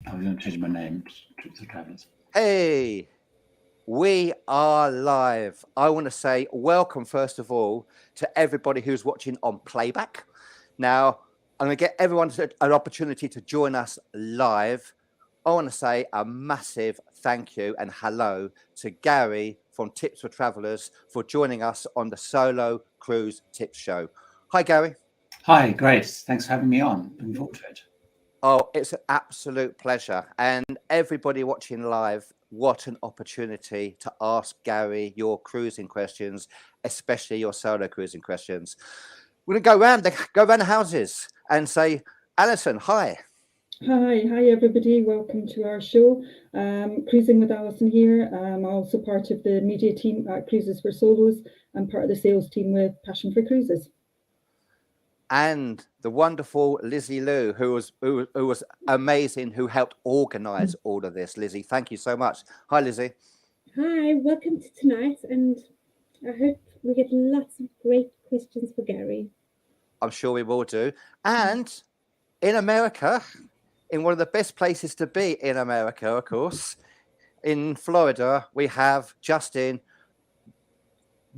I was going to change my name to Trips of Travellers. Hey, we are live. I want to say welcome, first of all, to everybody who's watching on playback. Now, I'm going to get everyone an opportunity to join us live. I want to say a massive thank you and hello to Gary from Tips for Travellers for joining us on the Solo Cruise Tips Show. Hi, Gary. Hi, Grace. Thanks for having me on. Looking forward to it. Oh, it's an absolute pleasure. And everybody watching live, what an opportunity to ask Gary your cruising questions, especially your solo cruising questions. We're going to go around the houses and say, Alison, hi. Hi everybody. Welcome to our show. Cruising with Alison here. I'm also part of the media team at Cruises for Solos. I'm part of the sales team with Passion for Cruises. And the wonderful Lizzie Lou, who was amazing, who helped organise all of this. Lizzie, thank you so much. Hi, Lizzie. Hi, welcome to tonight, and I hope we get lots of great questions for Gary. I'm sure we will do. And in America, in one of the best places to be in America, of course, in Florida, we have Justin,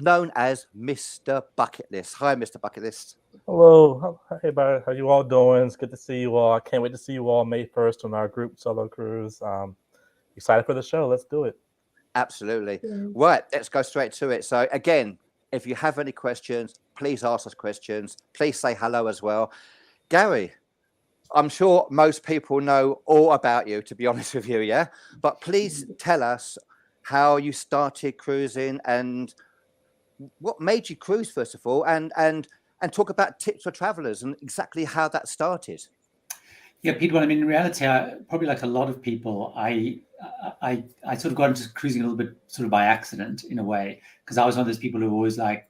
known as Mr. Bucket List. Hi, Mr. Bucket List. Hello, hey everybody, how you all doing? It's good to see you all. I can't wait to see you all May 1st on our group solo cruise. Excited for the show. Let's do it. Absolutely. Right, let's go straight to it. So again, if you have any questions, please ask us questions. Please say hello as well. Gary, I'm sure most people know all about you, to be honest with you, yeah? But please tell us how you started cruising and what made you cruise, first of all, and talk about Tips for Travellers and exactly how that started. Yeah, Pete. Well, I mean, in reality, probably like a lot of people, I sort of got into cruising a little bit sort of by accident in a way, because I was one of those people who were always like,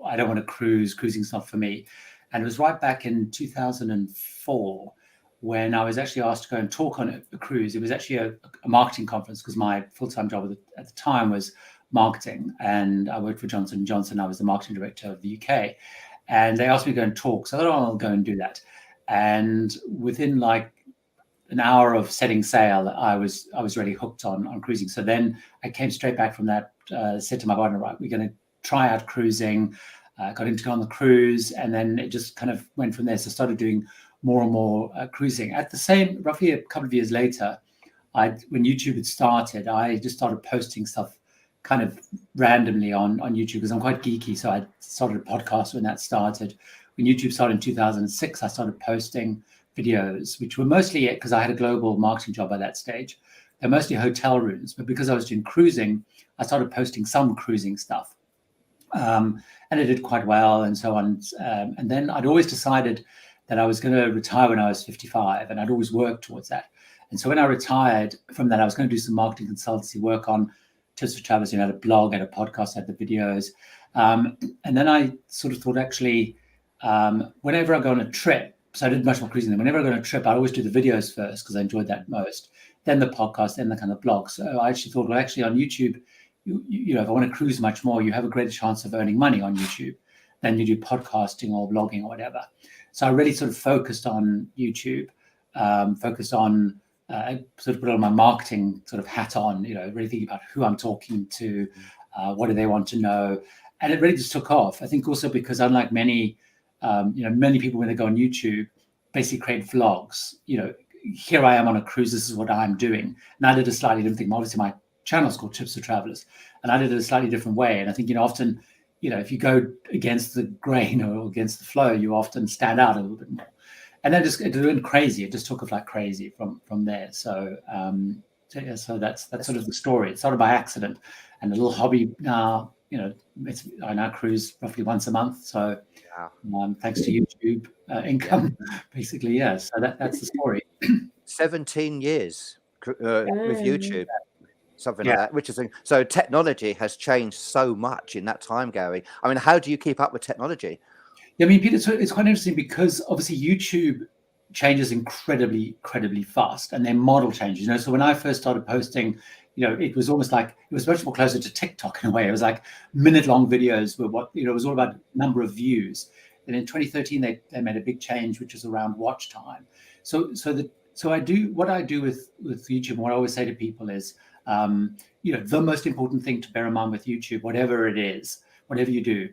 I don't want to cruise. Cruising's not for me. And it was right back in 2004 when I was actually asked to go and talk on a cruise. It was actually a marketing conference because my full-time job at the time was marketing, and I worked for Johnson & Johnson. I was the marketing director of the UK. And they asked me to go and talk. So I thought, oh, I'll go and do that. And within like an hour of setting sail, I was really hooked on cruising. So then I came straight back from that, said to my partner, right, we're going to try out cruising. Got him to go on the cruise. And then it just kind of went from there. So I started doing more and more cruising. At the same, roughly a couple of years later, when YouTube had started, I just started posting stuff kind of randomly on YouTube because I'm quite geeky. So I started a podcast when that started. When YouTube started in 2006, I started posting videos, which were mostly, because I had a global marketing job by that stage, they're mostly hotel rooms. But because I was doing cruising, I started posting some cruising stuff. And it did quite well and so on. And then I'd always decided that I was going to retire when I was 55, and I'd always worked towards that. And so when I retired from that, I was going to do some marketing consultancy work on Tips for Travellers. I had a blog, I had a podcast, I had the videos. And then I sort of thought, actually, whenever I go on a trip, so I did much more cruising than whenever I go on a trip, I always do the videos first because I enjoyed that most, then the podcast, then the kind of blog. So I actually thought, well, actually on YouTube, you know, if I want to cruise much more, you have a greater chance of earning money on YouTube than you do podcasting or blogging or whatever. So I really sort of focused on YouTube, focused on sort of put on my marketing sort of hat on, you know, really thinking about who I'm talking to, what do they want to know. And it really just took off. I think also because unlike many, many people when they go on YouTube, basically create vlogs, you know, here I am on a cruise, this is what I'm doing. And I did a slightly different thing. Obviously my channel's called Tips for Travellers, and I did it a slightly different way. And I think, you know, often, you know, if you go against the grain or against the flow, you often stand out a little bit more. And then it went crazy. It just took off like crazy from there. So so that's sort of the story. It started by accident, and a little hobby now. You know, I now cruise roughly once a month. So thanks to YouTube income, basically, yeah. So that's the story. 17 years with YouTube, something like that. Which is so technology has changed so much in that time, Gary. I mean, how do you keep up with technology? Yeah, I mean, Peter, it's quite interesting because obviously YouTube changes incredibly fast, and their model changes. You know, so when I first started posting, you know, it was almost like it was much more closer to TikTok in a way. It was like minute-long videos were what, you know, it was all about number of views. And in 2013, they made a big change, which was around watch time. So So what I do with YouTube, what I always say to people is, the most important thing to bear in mind with YouTube, whatever it is, whatever you do,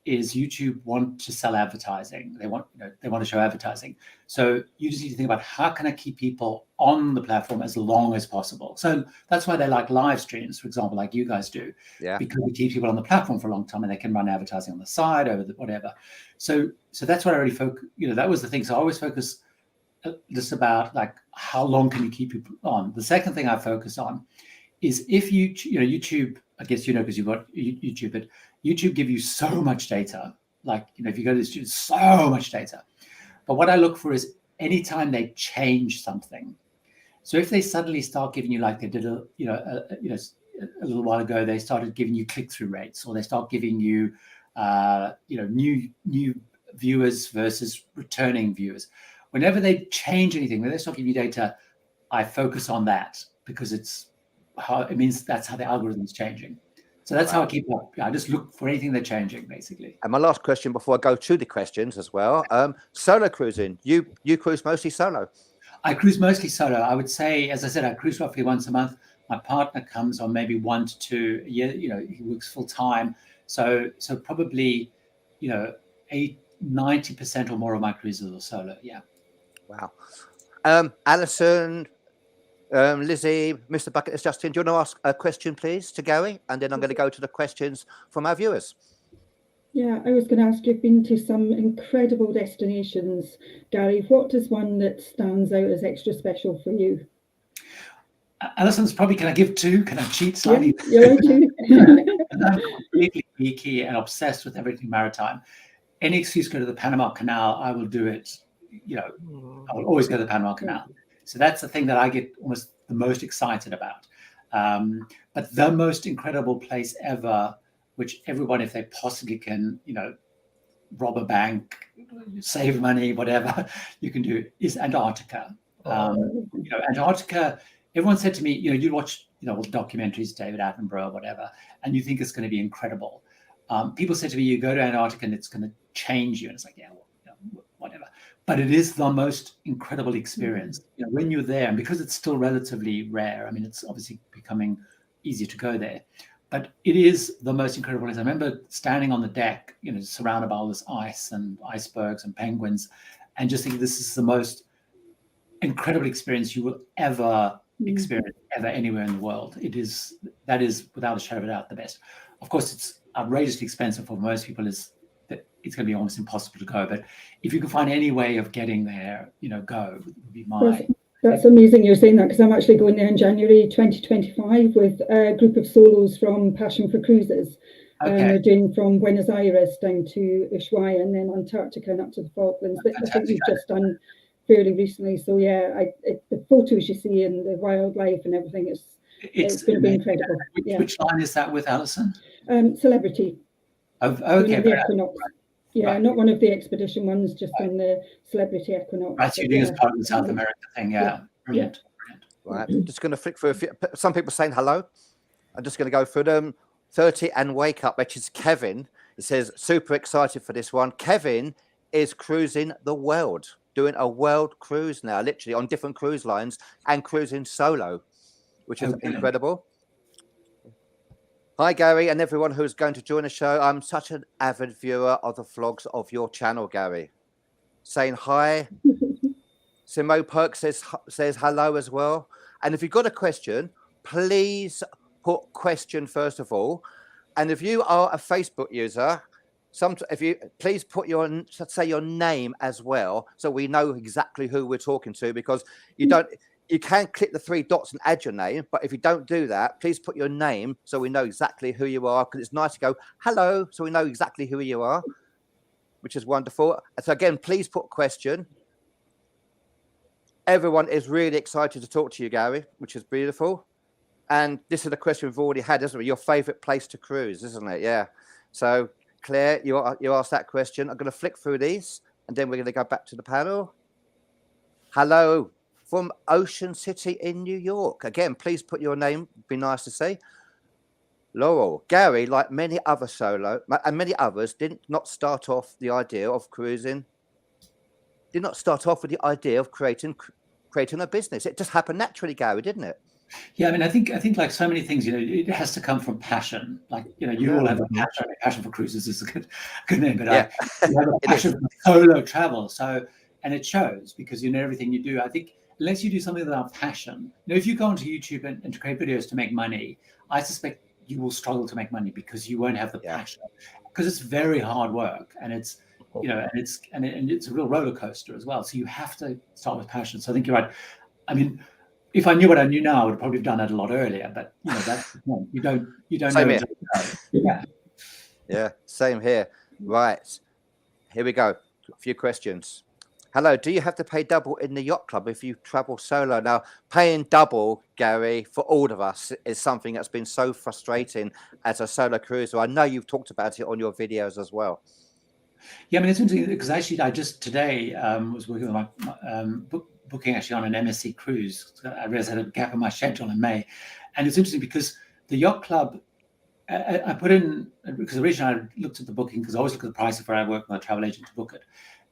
is YouTube want to sell advertising. They want to show advertising. So you just need to think about, how can I keep people on the platform as long as possible? So that's why they like live streams, for example, like you guys do, because we keep people on the platform for a long time and they can run advertising on the side over the whatever. So that's what I really focus. That was the thing. So I always focus just about like, how long can you keep people on? The second thing I focus on is, if YouTube, I guess because you've got YouTube, but YouTube give you so much data. Like, if you go to the studio, so much data. But what I look for is anytime they change something. So if they suddenly start giving you, like they did a little while ago, they started giving you click-through rates, or they start giving you new viewers versus returning viewers. Whenever they change anything, when they start giving you data, I focus on that, because it means that's how the algorithm is changing. So that's how I keep up. I just look for anything they're changing, basically. And my last question before I go to the questions as well, solo cruising. You cruise mostly solo? I cruise mostly solo. I would say, as I said, I cruise roughly once a month. My partner comes on maybe 1 to 2 a year. He works full time. So probably, 90% or more of my cruises are solo. Yeah. Wow. Alison, Lizzie, Mr. Bucket, Justin, do you want to ask a question, please, to Gary? And then I'm going to go to the questions from our viewers. Yeah, I was going to ask, you've been to some incredible destinations, Gary. What is one that stands out as extra special for you? Alison's probably, can I give two? Can I cheat slightly? Yeah, you're allowed to. I'm completely geeky and obsessed with everything maritime. Any excuse to go to the Panama Canal, I will do it. I will always go to the Panama Canal. So that's the thing that I get almost the most excited about. But the most incredible place ever, which everyone, if they possibly can, rob a bank, save money, whatever you can do, is Antarctica. Antarctica, everyone said to me, you watch, all the documentaries, David Attenborough, whatever, and you think it's going to be incredible. People said to me, you go to Antarctica and it's going to change you. And it's like, yeah, well, whatever. But it is the most incredible experience. When you're there, and because it's still relatively rare, I mean, it's obviously becoming easier to go there, but it is the most incredible place. I remember standing on the deck, surrounded by all this ice and icebergs and penguins, and just thinking, this is the most incredible experience you will ever experience ever anywhere in the world. That is without a shadow of a doubt the best. Of course, it's outrageously expensive for most people. It's going to be almost impossible to go. But if you can find any way of getting there, go, would be my. That's amazing you're saying that, because I'm actually going there in January 2025 with a group of solos from Passion for Cruises. Okay. We're doing from Buenos Aires down to Ushuaia and then Antarctica and up to the Falklands. I think we've just done fairly recently. So yeah, the photos you see and the wildlife and everything, it's going to be incredible. Which line is that with, Alison? Celebrity. Okay. The Equinox. Yeah, right. Not one of the expedition ones, just on the Celebrity Equinox. Right, you're doing as part of the South America thing, yeah. Brilliant. Right, just going to flick through a few. Some people saying hello. I'm just going to go through them. 30 and Wake Up, which is Kevin. It says, super excited for this one. Kevin is cruising the world, doing a world cruise now, literally on different cruise lines and cruising solo, which is incredible. Hi, Gary, and everyone who's going to join the show. I'm such an avid viewer of the vlogs of your channel, Gary. Saying hi. Simo Perk says hello as well. And if you've got a question, please put question first of all. And if you are a Facebook user, please put your name as well, so we know exactly who we're talking to, because you can click the 3 dots and add your name, but if you don't do that, please put your name so we know exactly who you are, because it's nice to go hello so we know exactly who you are, which is wonderful. So again, please put question. Everyone is really excited to talk to you, Gary, which is beautiful. And this is a question we've already had, isn't it? Your favorite place to cruise, isn't it? Yeah. So Claire, you asked that question. I'm going to flick through these and then we're going to go back to the panel. Hello from Ocean City in New York. Again, please put your name. Be nice to see. Laurel, Gary, like many other solo and many others, did not start off with the idea of creating creating a business. It just happened naturally, Gary, didn't it? Yeah, I mean, I think like so many things, it has to come from passion. Like, you all have a passion. Passion for cruises is a good name, but you have a passion for solo travel. So, and it shows because everything you do. I think unless you do something without passion, if you go onto YouTube and to create videos to make money, I suspect you will struggle to make money because you won't have the passion. Because it's very hard work, and it's it's a real roller coaster as well. So you have to start with passion. So I think you're right. I mean, if I knew what I knew now, I would probably have done that a lot earlier. But that's the point. You don't Same know. Here. Yeah, same here. Right, here we go. A few questions. Hello, do you have to pay double in the yacht club if you travel solo? Now, paying double, Gary, for all of us is something that's been so frustrating as a solo cruiser. I know you've talked about it on your videos as well. Yeah, I mean, it's interesting because actually I just today was working with my booking actually on an MSC cruise. I realized I had a gap in my schedule in May. And it's interesting because the yacht club, I put in, because originally I looked at the booking because I always look at the price before I work with a travel agent to book it.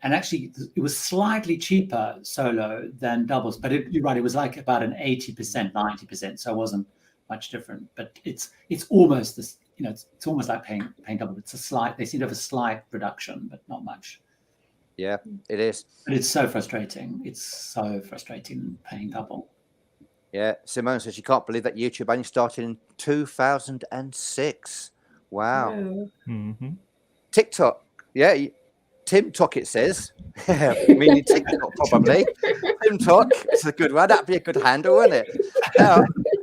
And actually it was slightly cheaper solo than doubles, but you're right, it was like about an 80%, 90%. So it wasn't much different, but it's almost this, it's almost like paying double. It's they seem to have a slight reduction, but not much. Yeah, it is. But it's so frustrating. It's so frustrating paying double. Yeah, Simone says she can't believe that YouTube only started in 2006. Wow. Mm-hmm. TikTok, yeah. Tim Talk, it says. Meaning TikTok, probably. Tim Talk, it's a good one. That'd be a good handle, wouldn't it?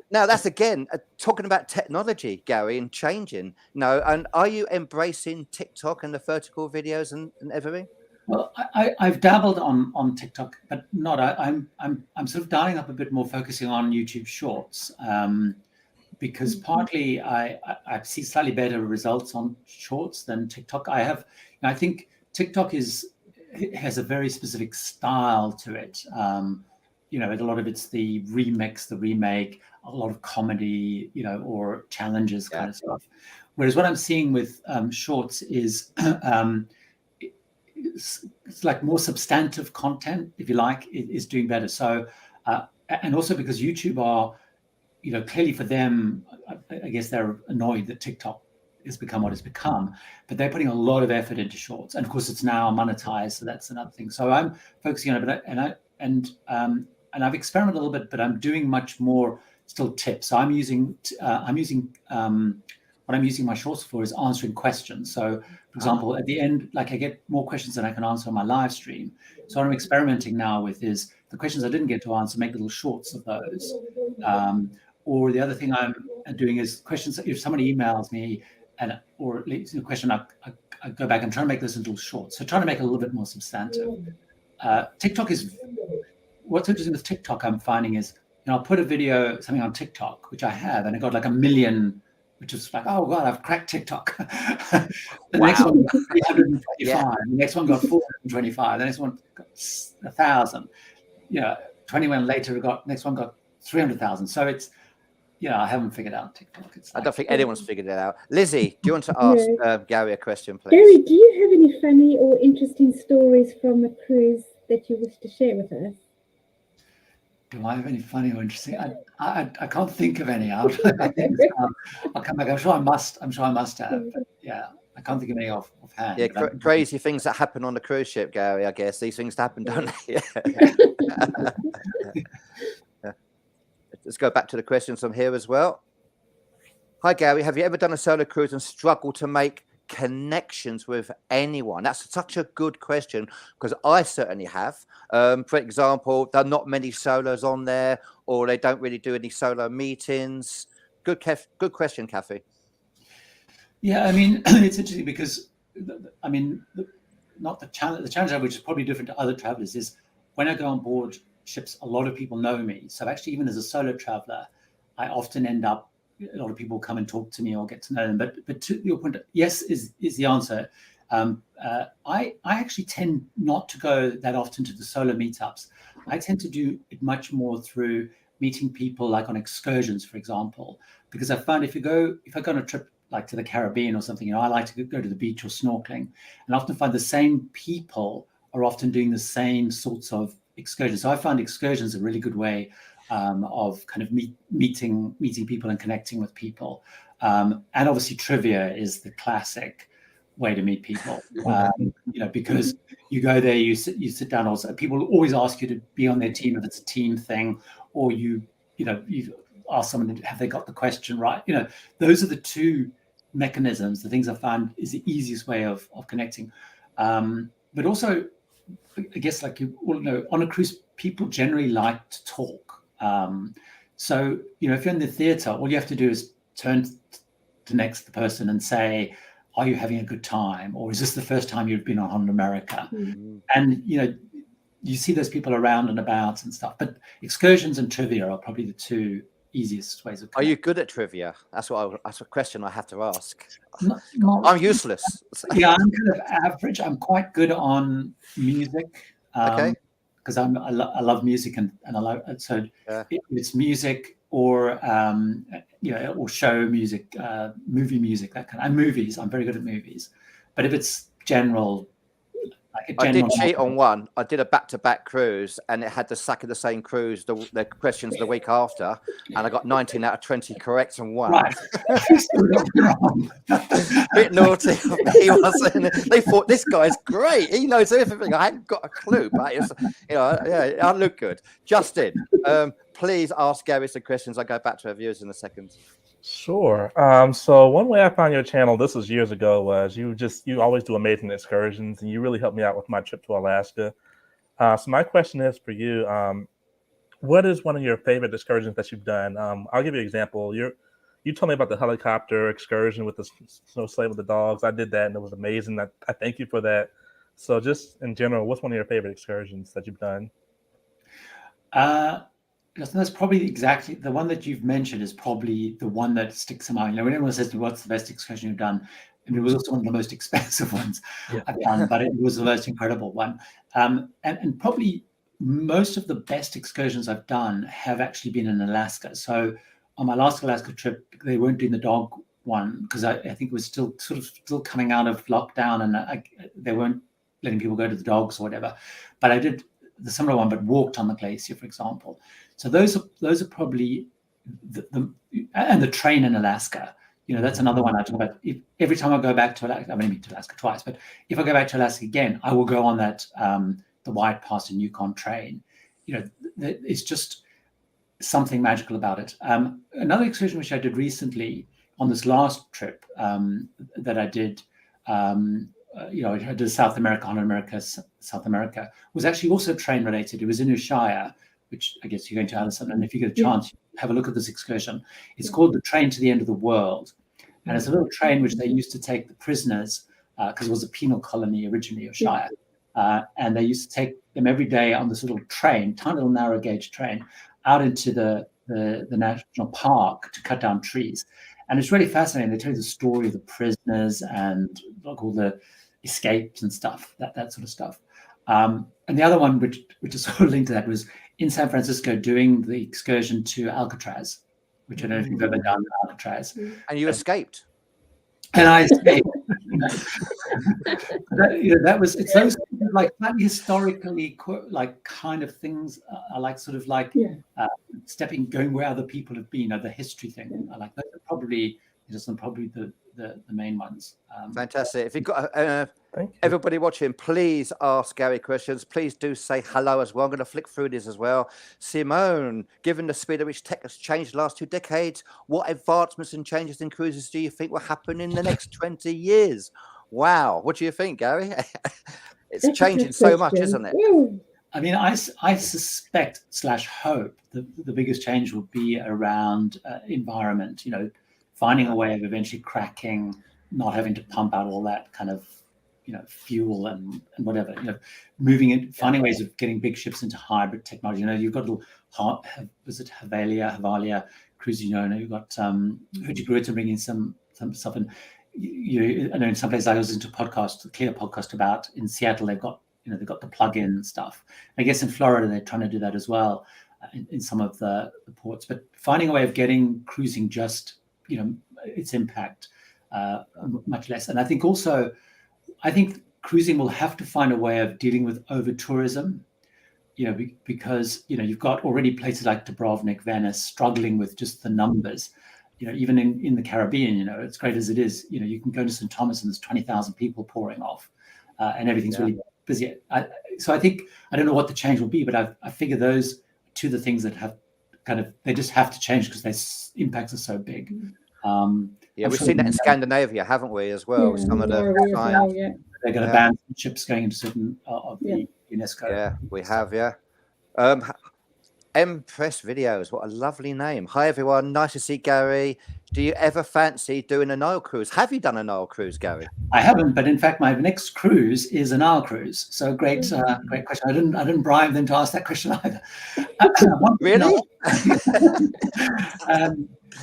Now that's again talking about technology, Gary, and changing. And are you embracing TikTok and the vertical videos and everything? Well, I've dabbled on TikTok, but not. I'm sort of dialing up a bit more, focusing on YouTube Shorts, because partly I see slightly better results on Shorts than TikTok. I think TikTok has a very specific style to it. A lot of it's the remix, the remake, a lot of comedy, or challenges kind of stuff. Whereas what I'm seeing with Shorts is it's like more substantive content, if you like, is doing better. So, and also because YouTube are, clearly for them, I guess they're annoyed that TikTok has become what it's become, but they're putting a lot of effort into Shorts, and of course it's now monetized, so that's another thing. So I'm focusing on it, and I've experimented a little bit, but I'm doing much more still tips. So I'm using what I'm using my Shorts for is answering questions. So, for example, at the end, like I get more questions than I can answer on my live stream. So what I'm experimenting now with is the questions I didn't get to answer, make little shorts of those. Or the other thing I'm doing is questions. If somebody emails me or leaves a question, I go back and try to make those into little shorts. So trying to make it a little bit more substantive. TikTok is, what's interesting with TikTok I'm finding is, I'll put a video, something on TikTok, which I have, and it got like 1 million, which is like, oh God, I've cracked TikTok. The next one got 325. The next one got 425. The next one got 1,000. 21 later, next one got 300,000. So it's, I haven't figured out TikTok. I don't think anyone's figured it out. Lizzie, do you want to ask Gary a question, please? Gary, do you have any funny or interesting stories from a cruise that you wish to share with us? Do I have any funny or interesting? I can't think of any. I'll come back. I'm sure I must have. But yeah, I can't think of any offhand. Yeah, crazy things that happen on the cruise ship, Gary. I guess these things happen, don't they? Let's go back to the questions from here as well. Hi, Gary. Have you ever done a solo cruise and struggled to make connections with anyone? That's such a good question, because I certainly have. For example, there are not many solos on there, or they don't really do any solo meetings. Good question, Kathy. Yeah, I mean, it's interesting because, not the challenge, which is probably different to other travelers, is when I go on board ships, a lot of people know me. So actually, even as a solo traveler, I often end up, a lot of people come and talk to me or get to know them. But to your point, yes is the answer. I actually tend not to go that often to the solo meetups. I tend to do it much more through meeting people, like on excursions, for example, because I found if I go on a trip like to the Caribbean or something, I like to go to the beach or snorkeling, and I often find the same people are often doing the same sorts of excursions. So I found excursions a really good way of kind of meeting people and connecting with people. And obviously trivia is the classic way to meet people, because you go there, you sit down. Also, people always ask you to be on their team if it's a team thing, or you ask someone, have they got the question right? Those are the two mechanisms, the things I found is the easiest way of connecting. But also, I guess, like you all know, on a cruise, people generally like to talk. So, if you're in the theatre, all you have to do is turn to next the person and say, are you having a good time? Or is this the first time you've been on America? Mm. And, you see those people around and about and stuff. But excursions and trivia are probably the two easiest ways of connecting. Are you good at trivia? That's a question I have to ask. Not, I'm useless. Yeah, I'm kind of average. I'm quite good on music. Okay. Because I love music and I love it. So Yeah. it's music or or show music, movie music, that kind of, and movies. I'm very good at movies. But if it's general, I did cheat on one. I did a back-to-back cruise, and it had the sack of the same cruise, the questions the week after, and I got 19 out of 20 correct and won. Right. Bit naughty of me, wasn't it? They thought this guy's great. He knows everything. I hadn't got a clue, but it's, I look good. Justin, please ask Gary some questions. I'll go back to our viewers in a second. Sure. So one way I found your channel, this was years ago, was you always do amazing excursions, and you really helped me out with my trip to Alaska. So my question is for you, what is one of your favorite excursions that you've done? I'll give you an example. You told me about the helicopter excursion with the snow sleigh with the dogs. I did that, and it was amazing. I thank you for that. So just in general, what's one of your favorite excursions that you've done? That's probably exactly the one that you've mentioned is probably the one that sticks in mind. When everyone says to me, what's the best excursion you've done? And it was also one of the most expensive ones I've done, but it was the most incredible one. And probably most of the best excursions I've done have actually been in Alaska. So on my last Alaska trip, they weren't doing the dog one because I think it was still coming out of lockdown, and they weren't letting people go to the dogs or whatever. But I did the similar one, but walked on the glacier, for example. So those are probably and the train in Alaska. That's another one I talk about. Every time I go back to Alaska, I've only been to Alaska twice, but if I go back to Alaska again, I will go on that the White Pass and Yukon train. It's just something magical about it. Another excursion which I did recently on this last trip that I did. I did South America, South America, was actually also train related. It was in Ushuaia, which I guess you're going to Alison, and if you get a chance, have a look at this excursion. It's called the Train to the End of the World. And it's a little train which they used to take the prisoners, because it was a penal colony originally, Ushuaia. And they used to take them every day on this little train, tiny little narrow gauge train, out into the national park to cut down trees. And it's really fascinating. They tell you the story of the prisoners and all the escapes and stuff, that sort of stuff. And the other one, which is sort of linked to that, was in San Francisco doing the excursion to Alcatraz, which I don't know if you've ever done Alcatraz. And you escaped. And I escaped. It's those like historically like kind of things. I like sort of like going where other people have been, the history thing. I like those are probably the main ones. Fantastic. If you've got everybody watching, please ask Gary questions. Please do say hello as well. I'm going to flick through this as well. Simone, given the speed at which tech has changed the last 2 decades, what advancements and changes in cruises do you think will happen in the next 20 years? Wow. What do you think, Gary? It's changing so much, isn't it? I mean, I suspect / hope the biggest change will be around environment, finding a way of eventually cracking, not having to pump out all that kind of, fuel and whatever, moving it, finding ways of getting big ships into hybrid technology. You've got little, was it Havalia cruise, you've got Hurtigruten bringing some stuff. And I know in some places I was into the Clear podcast about in Seattle, they've got the plug-in stuff. I guess in Florida, they're trying to do that as well in some of the ports, but finding a way of getting cruising just, its impact much less. And I think also, cruising will have to find a way of dealing with over tourism. because you've got already places like Dubrovnik, Venice struggling with just the numbers. Even in the Caribbean, it's great as it is. You can go to St. Thomas and there's 20,000 people pouring off, and everything's really busy. So I think I don't know what the change will be, but I figure those two the things that have they just have to change because their impacts are so big. We've seen that in Scandinavia, haven't we, as well? Some of the they're going to ban ships going into certain of the UNESCO. Yeah, we have. Empress Videos, what a lovely name. Hi everyone, nice to see Gary. Do you ever fancy doing a Nile cruise? Have you done a Nile cruise, Gary? I haven't, but in fact my next cruise is a Nile cruise. So great question. I didn't bribe them to ask that question either. Really?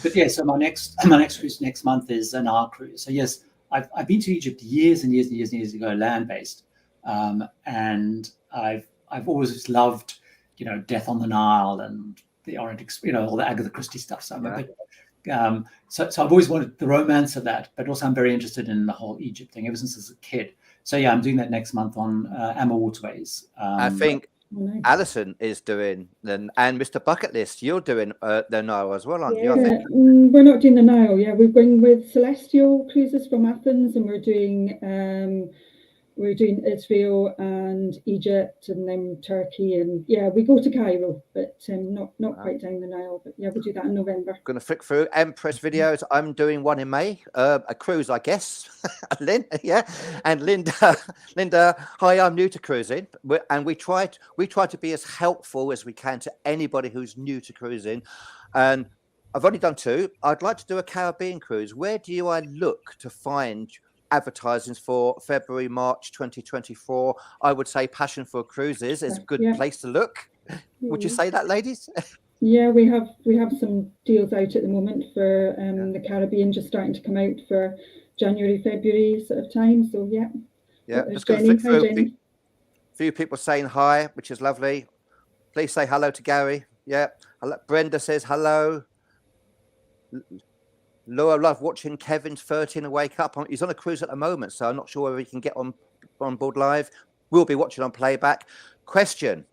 But yeah, so my next cruise next month is a Nile cruise. So yes, I've been to Egypt years and years ago, land-based, and I've always loved Death on the Nile and the Orient, all the Agatha Christie stuff. So I've always wanted the romance of that, but also I'm very interested in the whole Egypt thing ever since I was a kid. So yeah, I'm doing that next month on Amma Waterways. I think Alison is doing, and Mr. Bucket List, you're doing the Nile as well, aren't you? We're not doing the Nile. Yeah, we're going with Celestial Cruises from Athens, and we're doing Israel and Egypt and then Turkey, and we go to Cairo, but not quite down the Nile. But yeah, we'll do that in November. Going to flick through Empress Videos. I'm doing one in May, a cruise, I guess. Lynn, and Linda. Hi, I'm new to cruising, and we try to be as helpful as we can to anybody who's new to cruising. And I've only done 2. I'd like to do a Caribbean cruise. Where do I look to find advertising for February, March 2024? I would say Passion for Cruises is a good place to look. Would you say that, ladies? Yeah, we have some deals out at the moment for the Caribbean, just starting to come out for January, February sort of time. So just going to flick through. A few people saying hi, which is lovely. Please say hello to Gary. Brenda says hello. Laura, love watching Kevin's 13 wake up. He's on a cruise at the moment, so I'm not sure whether he can get on board live. We'll be watching on playback. Question.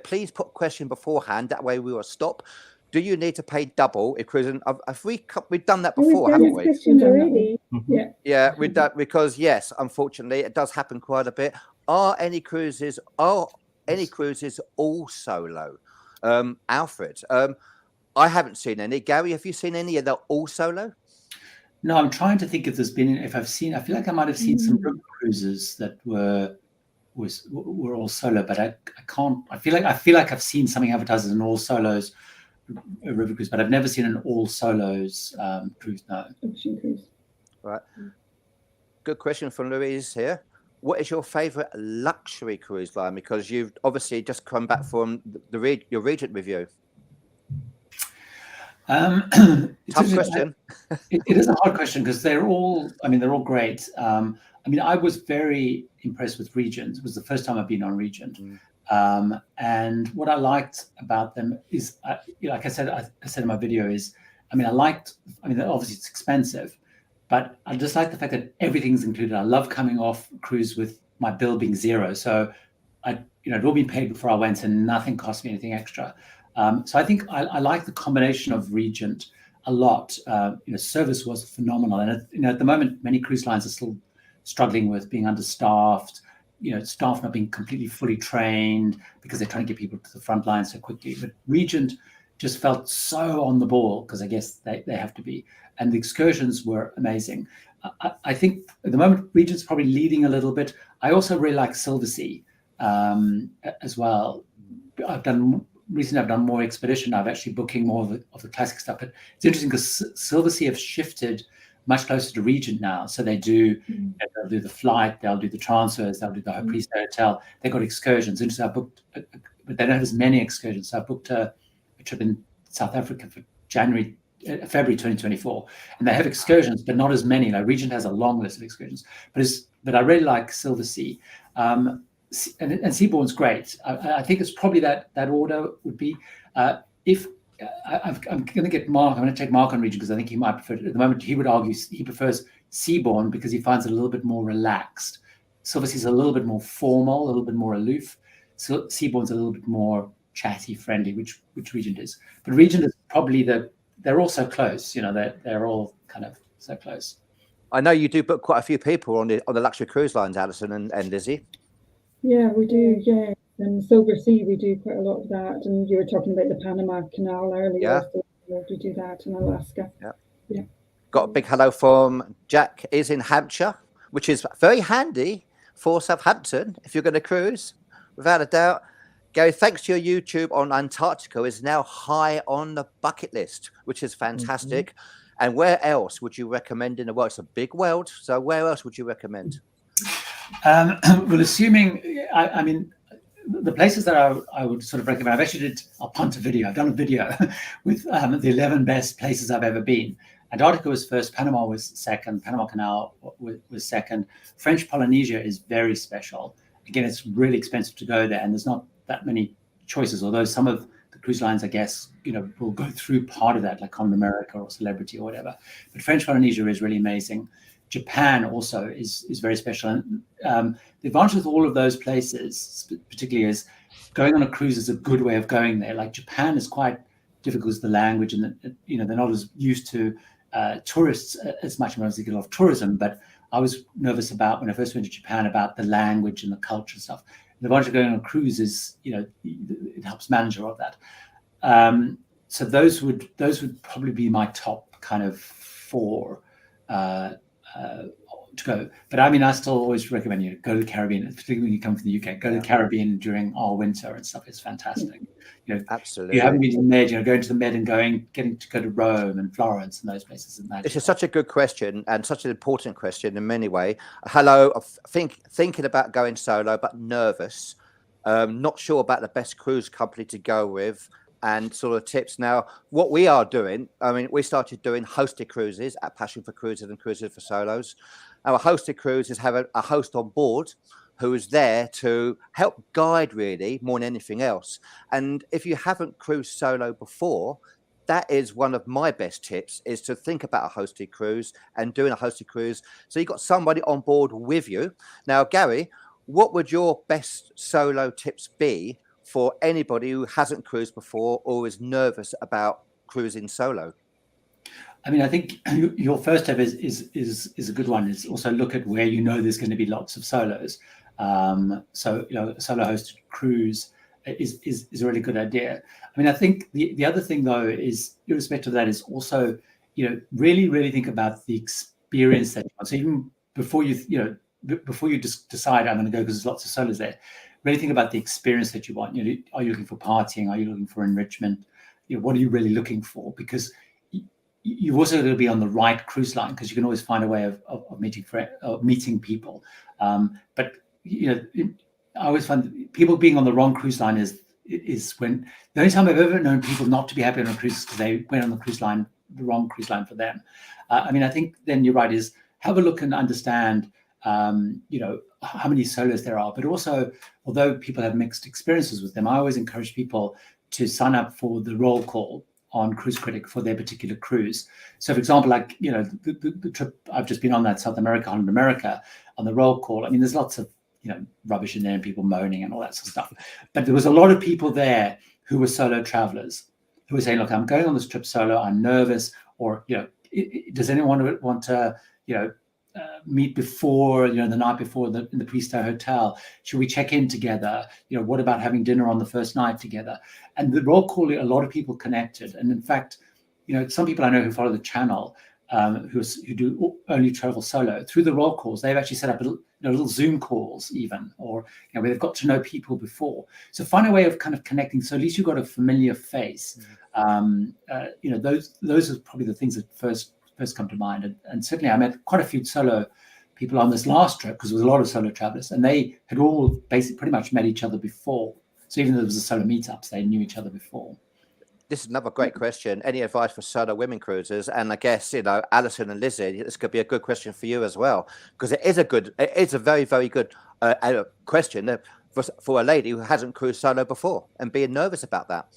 Please put question beforehand. That way we will stop. Do you need to pay double if cruising? We've done that before, haven't we? Question already. We've done, because yes, unfortunately, it does happen quite a bit. Are any cruises all solo? Alfred. I haven't seen any. Gary, have you seen any of the all solo? No, I'm trying to think if there's been. I feel like I might have seen some river cruises that were all solo, but I can't. I feel like I've seen something advertised as an all solos river cruise, but I've never seen an all solos cruise. No. Ocean cruise. Right. Good question from Louise here. What is your favourite luxury cruise line? Because you've obviously just come back from your Regent review. Tough question. It is a hard question because they're all great. I was very impressed with Regent. It was the first time I've been on Regent. And what I liked about them is, like I said in my video, is, obviously it's expensive, but I just like the fact that everything's included. I love coming off cruise with my bill being zero. So it all been paid before I went and nothing cost me anything extra. So I think I like the combination of Regent a lot. Service was phenomenal, and at the moment, many cruise lines are still struggling with being understaffed. Staff not being completely fully trained because they're trying to get people to the front line so quickly. But Regent just felt so on the ball because I guess they have to be, and the excursions were amazing. I think at the moment Regent's probably leading a little bit. I also really like Silversea as well. Recently I've done more expedition. I've actually booking more of the classic stuff, but it's interesting because Silversea have shifted much closer to Regent now. So they'll do the flight, they'll do the transfers, they'll do the pre-stay hotel. They've got excursions. Interesting. I booked, but they don't have as many excursions. So I booked a trip in South Africa for February 2024, and they have excursions, but not as many. Like Regent has a long list of excursions, but I really like Silversea. And Seabourn's great. I think it's probably that order would be I'm going to get Mark. I'm going to take Mark on Regent because I think he might prefer it. At the moment, he would argue he prefers Seabourn because he finds it a little bit more relaxed. Silversea's a little bit more formal, a little bit more aloof. So Seabourn's a little bit more chatty, friendly, which Regent is. But Regent is probably they're all so close. They're all kind of so close. I know you do book quite a few people on the luxury cruise lines, Alison and Lizzie. Yeah, we do. Yeah, and Silver Sea, we do quite a lot of that. And you were talking about the Panama Canal earlier. Yeah. So we do that in Alaska. Yeah. Got a big hello from Jack. Is in Hampshire, which is very handy for Southampton if you're going to cruise, without a doubt. Gary, thanks to your YouTube on Antarctica, is now high on the bucket list, which is fantastic. And where else would you recommend in the world? It's a big world, so where else would you recommend? Well, assuming, I mean, the places that I would sort of recommend, I'll punt a video. I've done a video with the 11 best places I've ever been. Antarctica was first, Panama was second, Panama Canal was second. French Polynesia is very special. Again, it's really expensive to go there, and there's not that many choices, although some of the cruise lines, I guess, will go through part of that, like Common America or Celebrity or whatever. But French Polynesia is really amazing. Japan also is very special. And the advantage with all of those places, particularly, is going on a cruise is a good way of going there. Like Japan is quite difficult with the language, and they're not as used to tourists as much. As they get a lot of tourism, but I was nervous about when I first went to Japan about the language and the culture and stuff. The advantage of going on a cruise is, it helps manage a lot of that. So those would probably be my top kind of 4 to go. But I mean, I still always recommend go to the Caribbean, particularly when you come from the UK. Go to the Caribbean during our winter and stuff. It's fantastic. Absolutely. You haven't been to the Med, going to the Med and getting to go to Rome and Florence and those places. This is such a good question and such an important question in many ways. Hello, thinking about going solo, but nervous. Not sure about the best cruise company to go with, and sort of tips. Now, what we are doing, I mean, we started doing hosted cruises at Passion for Cruises and Cruises for Solos. Our hosted cruises have a host on board who is there to help guide, really, more than anything else. And if you haven't cruised solo before, that is one of my best tips, is to think about a hosted cruise and doing a hosted cruise. So you've got somebody on board with you. Now, Gary, what would your best solo tips be for anybody who hasn't cruised before or is nervous about cruising solo? I mean, I think your first tip is a good one. Is also look at where there's going to be lots of solos. So a solo hosted cruise is a really good idea. I mean, I think the other thing though is, irrespective of that, is also really think about the experience that you want. So even before you just decide I'm going to go because there's lots of solos there, really think about the experience that you want. Are you looking for partying? Are you looking for enrichment? What are you really looking for? Because you've also got to be on the right cruise line, because you can always find a way of meeting people. But I always find people being on the wrong cruise line is when the only time I've ever known people not to be happy on a cruise is because they went on the wrong cruise line for them. I mean, I think then you're right, is have a look and understand, how many solos there are. But also, although people have mixed experiences with them, I always encourage people to sign up for the roll call on Cruise Critic for their particular cruise. So, for example, like the trip I've just been on, that South America, Holland America, on the roll call. I mean, there's lots of rubbish in there and people moaning and all that sort of stuff. But there was a lot of people there who were solo travelers who were saying, "Look, I'm going on this trip solo. I'm nervous." Or does anyone want to meet before, the night before in the pre-stay hotel? Should we check in together? What about having dinner on the first night together? And the roll call, a lot of people connected. And in fact, some people I know who follow the channel, who do only travel solo, through the roll calls, they've actually set up little Zoom calls even, or where they've got to know people before. So find a way of kind of connecting. So at least you've got a familiar face. Those are probably the things that first come to mind. And certainly I met quite a few solo people on this last trip, because there was a lot of solo travelers, and they had all basically pretty much met each other before. So even though there was a solo meetups, they knew each other before. This is another great question. Any advice for solo women cruisers? And I guess, Alison and Lizzie, this could be a good question for you as well, because it is a very, very good question for a lady who hasn't cruised solo before and being nervous about that.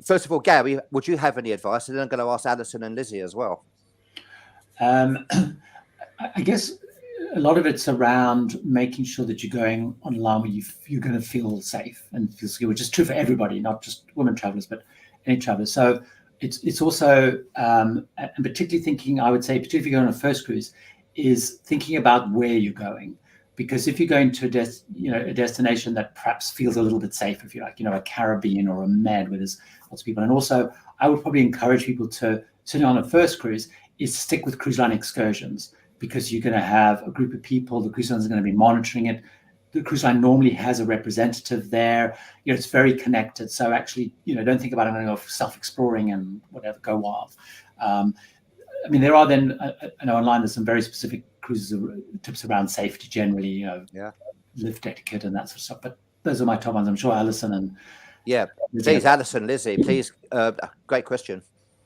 First of all, Gary, would you have any advice? And then I'm going to ask Alison and Lizzie as well. I guess a lot of it's around making sure that you're going on a line where you're going to feel safe and feel secure, which is true for everybody, not just women travelers, but any travelers. So it's also, and particularly thinking, I would say, particularly if you're going on a first cruise, is thinking about where you're going. Because if you're going to a destination that perhaps feels a little bit safe, if you like, a Caribbean or a Med where there's lots of people. And also, I would probably encourage people to, certainly on a first cruise, is stick with cruise line excursions, because you're going to have a group of people. The cruise line is going to be monitoring it. The cruise line normally has a representative there. It's very connected. So actually, don't think about it going off self-exploring and whatever, go wild. I mean, there are then, I know online there's some very specific cruises tips around safety generally, lift etiquette and that sort of stuff. But those are my top ones. I'm sure Alison and please, Alison, Lizzie, please. Great question.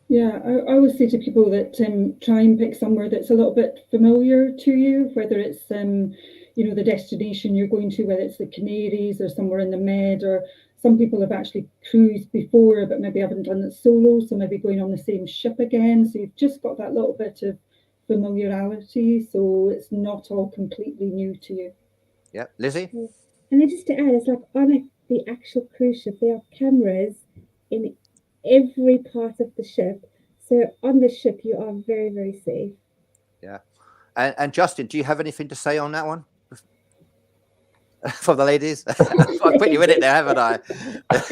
Yeah, I always say to people that try and pick somewhere that's a little bit familiar to you, whether it's the destination you're going to, whether it's the Canaries or somewhere in the Med, or some people have actually cruised before but maybe haven't done it solo, so maybe going on the same ship again. So you've just got that little bit of familiarity, so it's not all completely new to you. Yeah, Lizzie? And then just to add, it's like on the actual cruise ship, there are cameras in every part of the ship. So on the ship, you are very, very safe. Yeah. And Justin, do you have anything to say on that one? For the ladies? I put you in it there, haven't I? I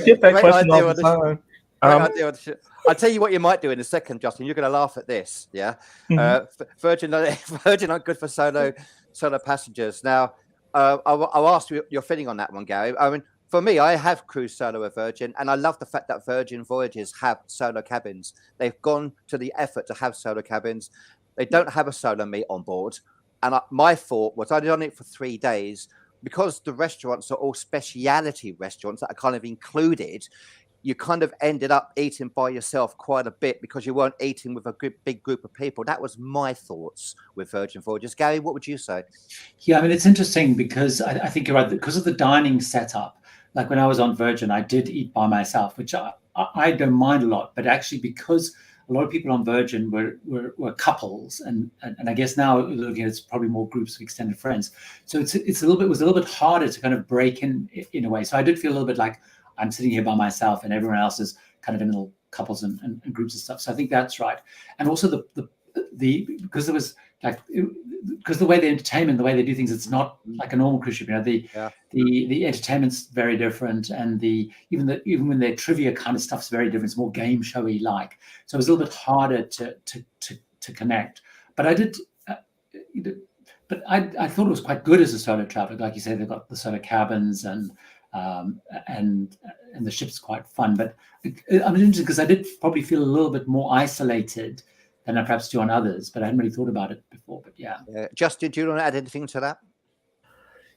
get that question all the time. I'll tell you what you might do in a second, Justin. You're going to laugh at this. Yeah. Virgin aren't good for solo passengers. Now, I'll ask you your feeling on that one, Gary. I mean, for me, I have cruised solo with Virgin, and I love the fact that Virgin Voyages have solo cabins. They've gone to the effort to have solo cabins. They don't have a solo meat on board. And my thought was, I'd done it for 3 days, because the restaurants are all speciality restaurants that are kind of included. You kind of ended up eating by yourself quite a bit because you weren't eating with a big group of people. That was my thoughts with Virgin Voyages. Gary, what would you say? Yeah, I mean, it's interesting because I think you're right. Because of the dining setup, like when I was on Virgin, I did eat by myself, which I don't mind a lot. But actually, because a lot of people on Virgin were couples, and I guess now looking at it's probably more groups of extended friends. So it was a little bit harder to kind of break in a way. So I did feel a little bit like I'm sitting here by myself and everyone else is kind of in little couples and groups and stuff. So I think that's right. And also because there was because the way they entertainment, the way they do things, it's not like a normal cruise ship. The entertainment's very different, and even when their trivia kind of stuff's very different. It's more game showy like. So it was a little bit harder to connect. But I did. But I thought it was quite good as a solo traveler. Like you said, they've got the solo cabins and the ship's quite fun. But I'm interested because I did probably feel a little bit more isolated than I perhaps do on others, but I hadn't really thought about it before. But yeah. Justin, do you want to add anything to that?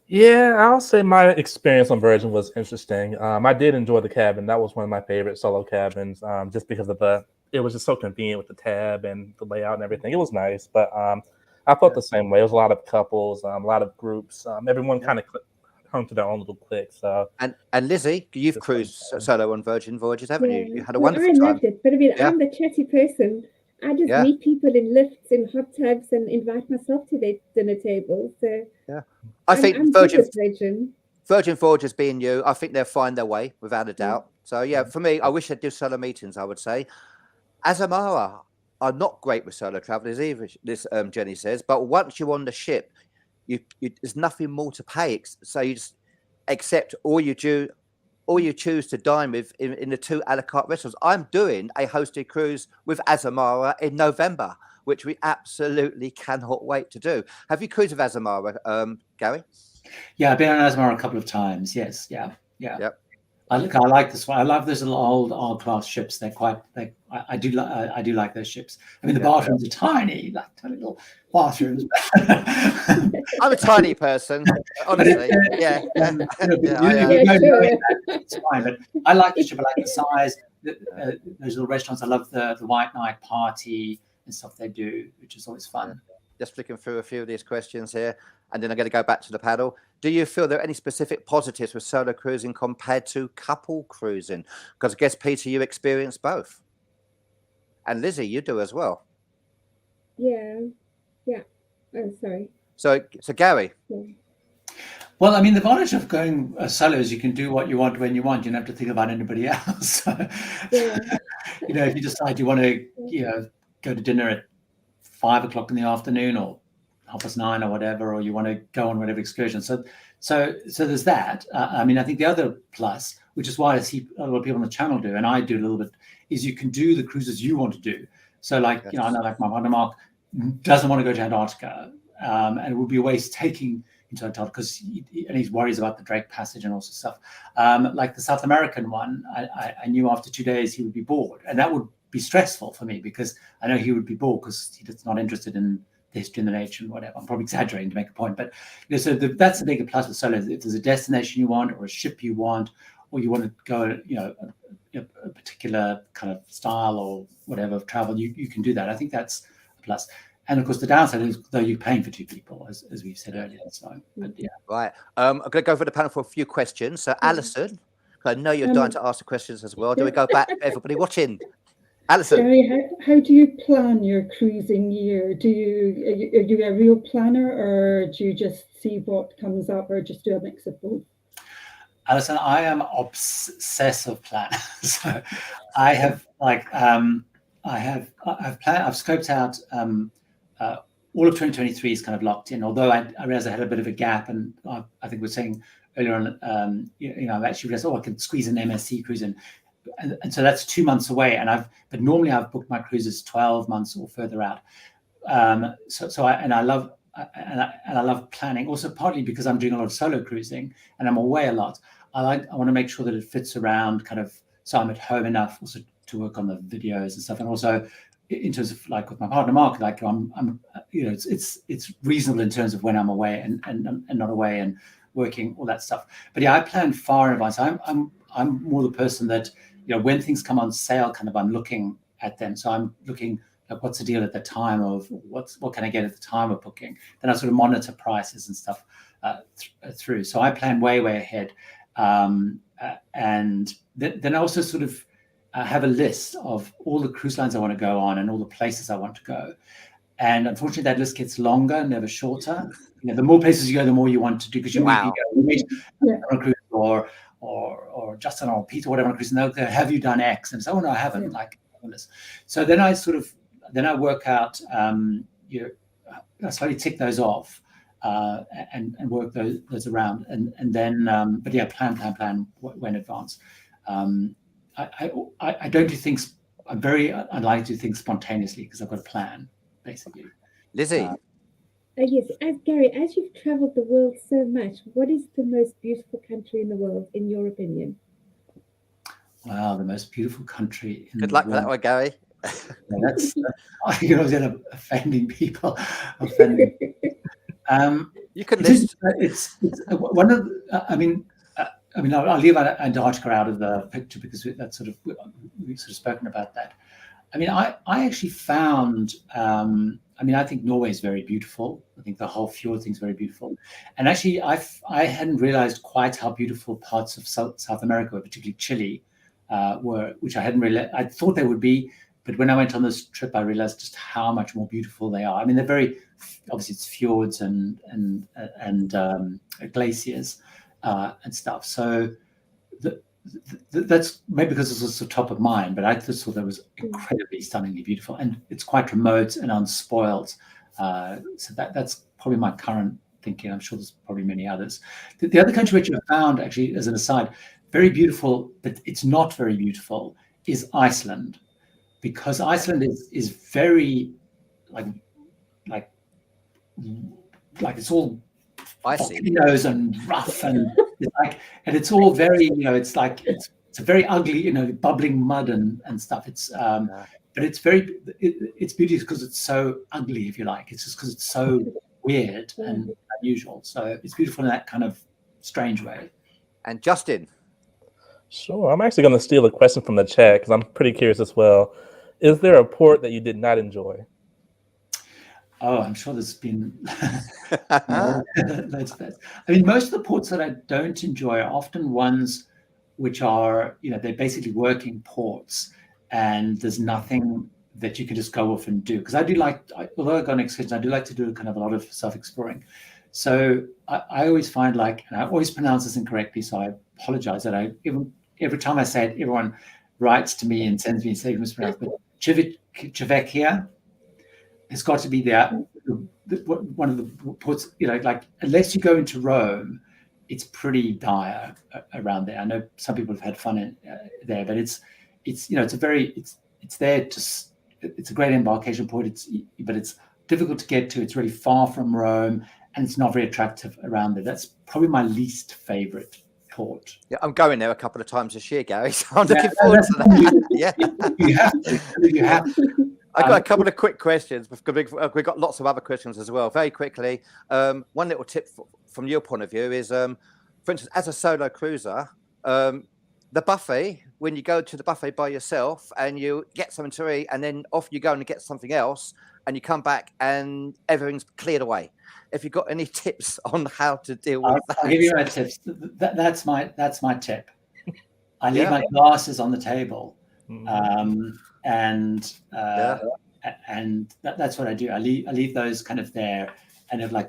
Yeah, I'll say my experience on Virgin was interesting. I did enjoy the cabin. That was one of my favorite solo cabins, just because of it was just so convenient with the tab and the layout and everything. It was nice, but I felt the same way. It was a lot of couples, a lot of groups. Everyone kind of hung to their own little clique. So and Lizzie, you've cruised solo on Virgin Voyages, haven't you? You had a wonderful time. I loved it, but I mean, I'm the chatty person. I just meet people in lifts and hot tubs and invite myself to their dinner table. So I think Virgin Voyages being you, I think they'll find their way without a doubt. So for me, I wish they'd do solo meetings. I would say, Azamara are not great with solo travelers either. This Jenny says, but once you're on the ship, you there's nothing more to pay. So you just accept all you choose to dine with in the 2 a la carte restaurants. I'm doing a hosted cruise with Azamara in November, which we absolutely cannot wait to do. Have you cruised with Azamara, Gary? Yeah, I've been on Azamara a couple of times. Yes, yeah. Yep. I like this one. I love those little old class ships. I do like those ships. I mean, the bathrooms are tiny, like tiny little bathrooms. I'm a tiny person, honestly. It's fine, but I like the ship. I like the size. Those little restaurants. I love the White Night party and stuff they do, which is always fun. Just flicking through a few of these questions here, and then I'm going to go back to the paddle. Do you feel there are any specific positives with solo cruising compared to couple cruising? Because I guess, Peter, you experienced both. And Lizzie, you do as well. Yeah. Oh, sorry. So Gary. Well, I mean, the advantage of going solo is you can do what you want when you want. You don't have to think about anybody else. Yeah. You know, if you decide you want to, go to dinner at 5 o'clock in the afternoon or 9:30 or whatever, or you want to go on whatever excursion. So there's that. I mean, I think the other plus, which is why I see a lot of people on the channel do, and I do a little bit, is you can do the cruises you want to do. So like, Yes. you know, I know like my partner Mark doesn't want to go to Antarctica, and it would be a waste taking into Antarctica because he worries about the Drake Passage and all sorts of stuff. Like the South American one, I knew after 2 days he would be bored, and that would be stressful for me because I know he would be bored because he's not interested in the history and the nature and whatever. I'm probably exaggerating to make a point, but so that's the bigger plus with solo. If there's a destination you want, or a ship you want, or you want to go, a particular kind of style or whatever of travel, you can do that. I think that's a plus. And of course, the downside is though you're paying for 2 people, as we've said earlier. So, but yeah. Right. I'm going to go for the panel for a few questions. So, Alison, I know you're dying to ask the questions as well. Do we go back? Everybody watching. Alison. Gary, how do you plan your cruising year? Are you a real planner, or do you just see what comes up, or just do a mix of both? Alison, I am obsessive planner. So I have I've scoped out all of 2023 is kind of locked in. Although I realized I had a bit of a gap, and I think we were saying earlier on, I've actually realized, I can squeeze an MSC cruise in, and so that's 2 months away. But normally I've booked my cruises 12 months or further out. I love planning, also partly because I'm doing a lot of solo cruising and I'm away a lot. I want to make sure that it fits around kind of, so I'm at home enough also to work on the videos and stuff, and also in terms of like with my partner Mark, like I'm it's reasonable in terms of when I'm away and not away and working, all that stuff. But yeah, I plan far in advance. I'm more the person that, when things come on sale, kind of I'm looking at them. So I'm looking like what's the deal at the time of what can I get at the time of booking. Then I sort of monitor prices and stuff through. So I plan way ahead, and then I also sort of have a list of all the cruise lines I want to go on and all the places I want to go. And unfortunately, that list gets longer, never shorter. The more places you go, the more you want to do, because you meet on a cruise or Justin or Peter, whatever on a cruise, and they'll go, have you done X? And so, oh no, I haven't. Like this. So then I work out. I slowly tick those off and work those around, and then but yeah, plan way in advance. I don't do things. I'm very unlikely to do things spontaneously because I've got a plan, basically. Lizzie. Yes, Gary, as you've travelled the world so much, what is the most beautiful country in the world, in your opinion? Wow, the most beautiful country in Good the luck world. with that one, Gary. That's I was offending people. You can list. It's one of. I'll leave Antarctica out of the picture because that's we've sort of spoken about that. I mean, I actually found. I think Norway is very beautiful. I think the whole fjord thing is very beautiful. And actually, I hadn't realized quite how beautiful parts of South America, particularly Chile, were, which I hadn't really. I thought they would be, but when I went on this trip, I realized just how much more beautiful they are. I mean, they're very obviously it's fjords and glaciers and stuff. So that's maybe because it was the top of mind, but I just thought that was incredibly stunningly beautiful, and it's quite remote and unspoiled. So that's probably my current thinking. I'm sure there's probably many others. The other country which I found, actually, as an aside, very beautiful, but it's not very beautiful, is Iceland, because Iceland is very like it's all volcanoes and rough and it's all very, it's a very ugly, bubbling mud and stuff. It's but it's very it's beautiful because it's so ugly, if you like. It's just because it's so weird and unusual. So it's beautiful in that kind of strange way. And Justin. Sure. I'm actually going to steal a question from the chat because I'm pretty curious as well. Is there a port that you did not enjoy? Oh, I'm sure there's been loads of that. I mean, most of the ports that I don't enjoy are often ones which are, they're basically working ports, and there's nothing that you can just go off and do. Because I do although I go on excursions, I do like to do kind of a lot of self-exploring. So I always find and I always pronounce this incorrectly, so I apologize that every time I say it, everyone writes to me and sends me a statement mispronounced. But Civicchia has got to be one of the ports, unless you go into Rome, it's pretty dire around there. I know some people have had fun there, but it's a great embarkation port. But it's difficult to get to. It's really far from Rome, and it's not very attractive around there. That's probably my least favorite port. Yeah, I'm going there a couple of times this year, Gary. So I'm looking forward to that. Yeah, you have to. I've got a couple of quick questions. We've got lots of other questions as well. Very quickly, one little tip from your point of view is, for instance, as a solo cruiser, the buffet, when you go to the buffet by yourself and you get something to eat and then off you go and get something else and you come back and everything's cleared away. If you've got any tips on how to deal with that. I'll give you my tips. That's my tip. I leave my glasses on the table. And that's what I do. I leave those kind of there and have a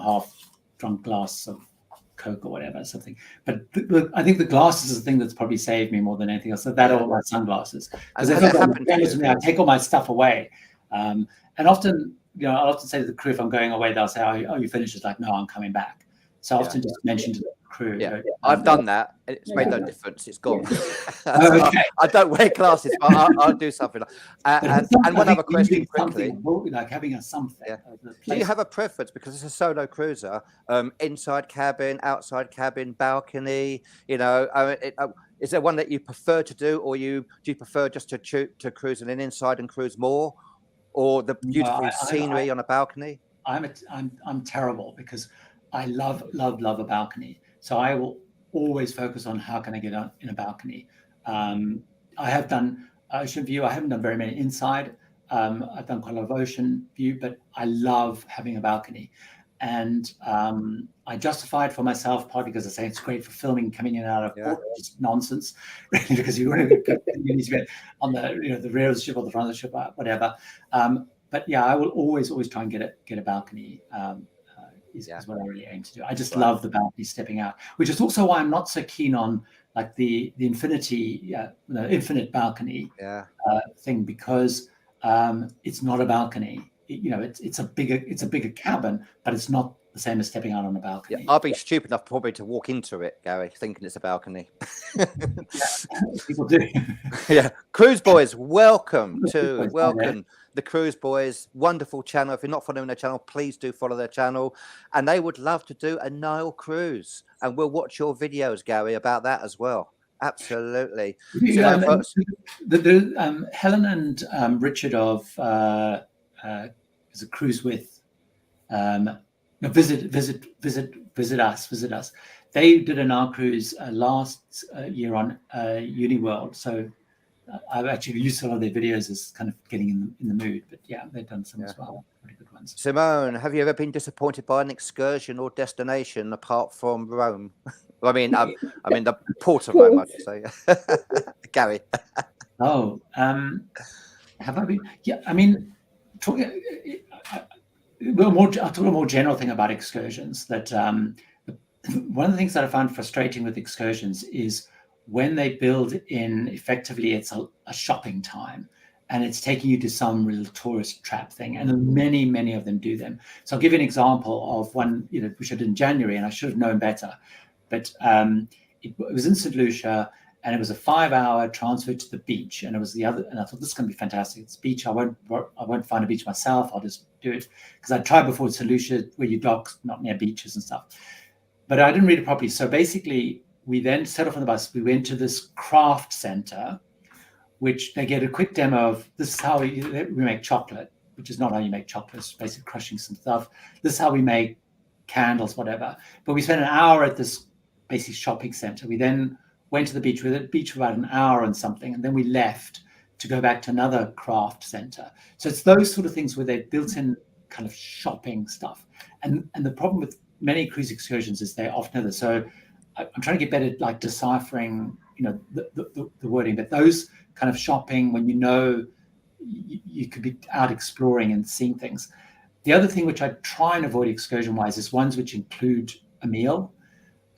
half drunk glass of Coke or whatever, something. But I think the glasses is the thing that's probably saved me more than anything else. So that or my sunglasses, because I take all my stuff away. And often, I'll often say to the crew, if I'm going away, they'll say, "Oh, you finished?" It's like, "No, I'm coming back." So I often just mention to the crew. Yeah, I've done that. It's made no difference. It's gone. Okay. I don't wear glasses, but I'll do something. And one other question quickly. Like having a something. Yeah. Do you have a preference, because it's a solo cruiser, inside cabin, outside cabin, balcony? Is there one that you prefer to do, or do you prefer just to cruise in an inside and cruise more, or the beautiful scenery on a balcony? I'm terrible, because I love a balcony. So I will always focus on how can I get out in a balcony. I have done ocean view. I haven't done very many inside. I've done quite a lot of ocean view, but I love having a balcony. And I justify it for myself, partly because I say it's great for filming coming in and out of port, which is nonsense, really, because you need to be on the rear of the ship or the front of the ship, or whatever. But yeah, I will always try and get a balcony. Is what I really aim to do. I just love the balcony stepping out, which is also why I'm not so keen on the infinite balcony thing, because it's not a balcony. It's a bigger cabin, but it's not the same as stepping out on a balcony. Yeah, I'll be stupid enough probably to walk into it, Gary, thinking it's a balcony. People do. Yeah, Cruise Boys, welcome the Cruise Boys, wonderful channel. If you're not following their channel, please do follow their channel. And they would love to do a Nile cruise, and we'll watch your videos, Gary, about that as well. Absolutely. Helen and Richard of is a Cruise With visit us. They did a Nile cruise last year on Uniworld. So I've actually used a lot of their videos as kind of getting in the mood. But yeah, they've done some as well. Pretty good ones. Simone, have you ever been disappointed by an excursion or destination apart from Rome? I mean the port of Rome, I should say. Gary. Have I been? Yeah, I mean, I'll talk a more general thing about excursions. That one of the things that I found frustrating with excursions is when they build in, effectively, it's a shopping time, and it's taking you to some real tourist trap thing. And many of them do them. So I'll give you an example of one, which I did in January, and I should have known better. But it was in St. Lucia, and it was a 5-hour transfer to the beach. And it was and I thought, this is going to be fantastic. It's beach. I won't find a beach myself. I'll just do it, because I tried before in St. Lucia, where you dock not near beaches and stuff. But I didn't read it properly. So basically, we then set off on the bus. We went to this craft center, which they get a quick demo of. This is how we make chocolate, which is not how you make chocolate. It's basically crushing some stuff. This is how we make candles, whatever. But we spent an hour at this basic shopping center. We then went to the beach. We were at the beach for about an hour and something, and then we left to go back to another craft center. So it's those sort of things where they've built in kind of shopping stuff. And the problem with many cruise excursions is they're often other. So I'm trying to get better at like deciphering, the wording, but those kind of shopping, when you could be out exploring and seeing things. The other thing which I try and avoid excursion-wise is ones which include a meal.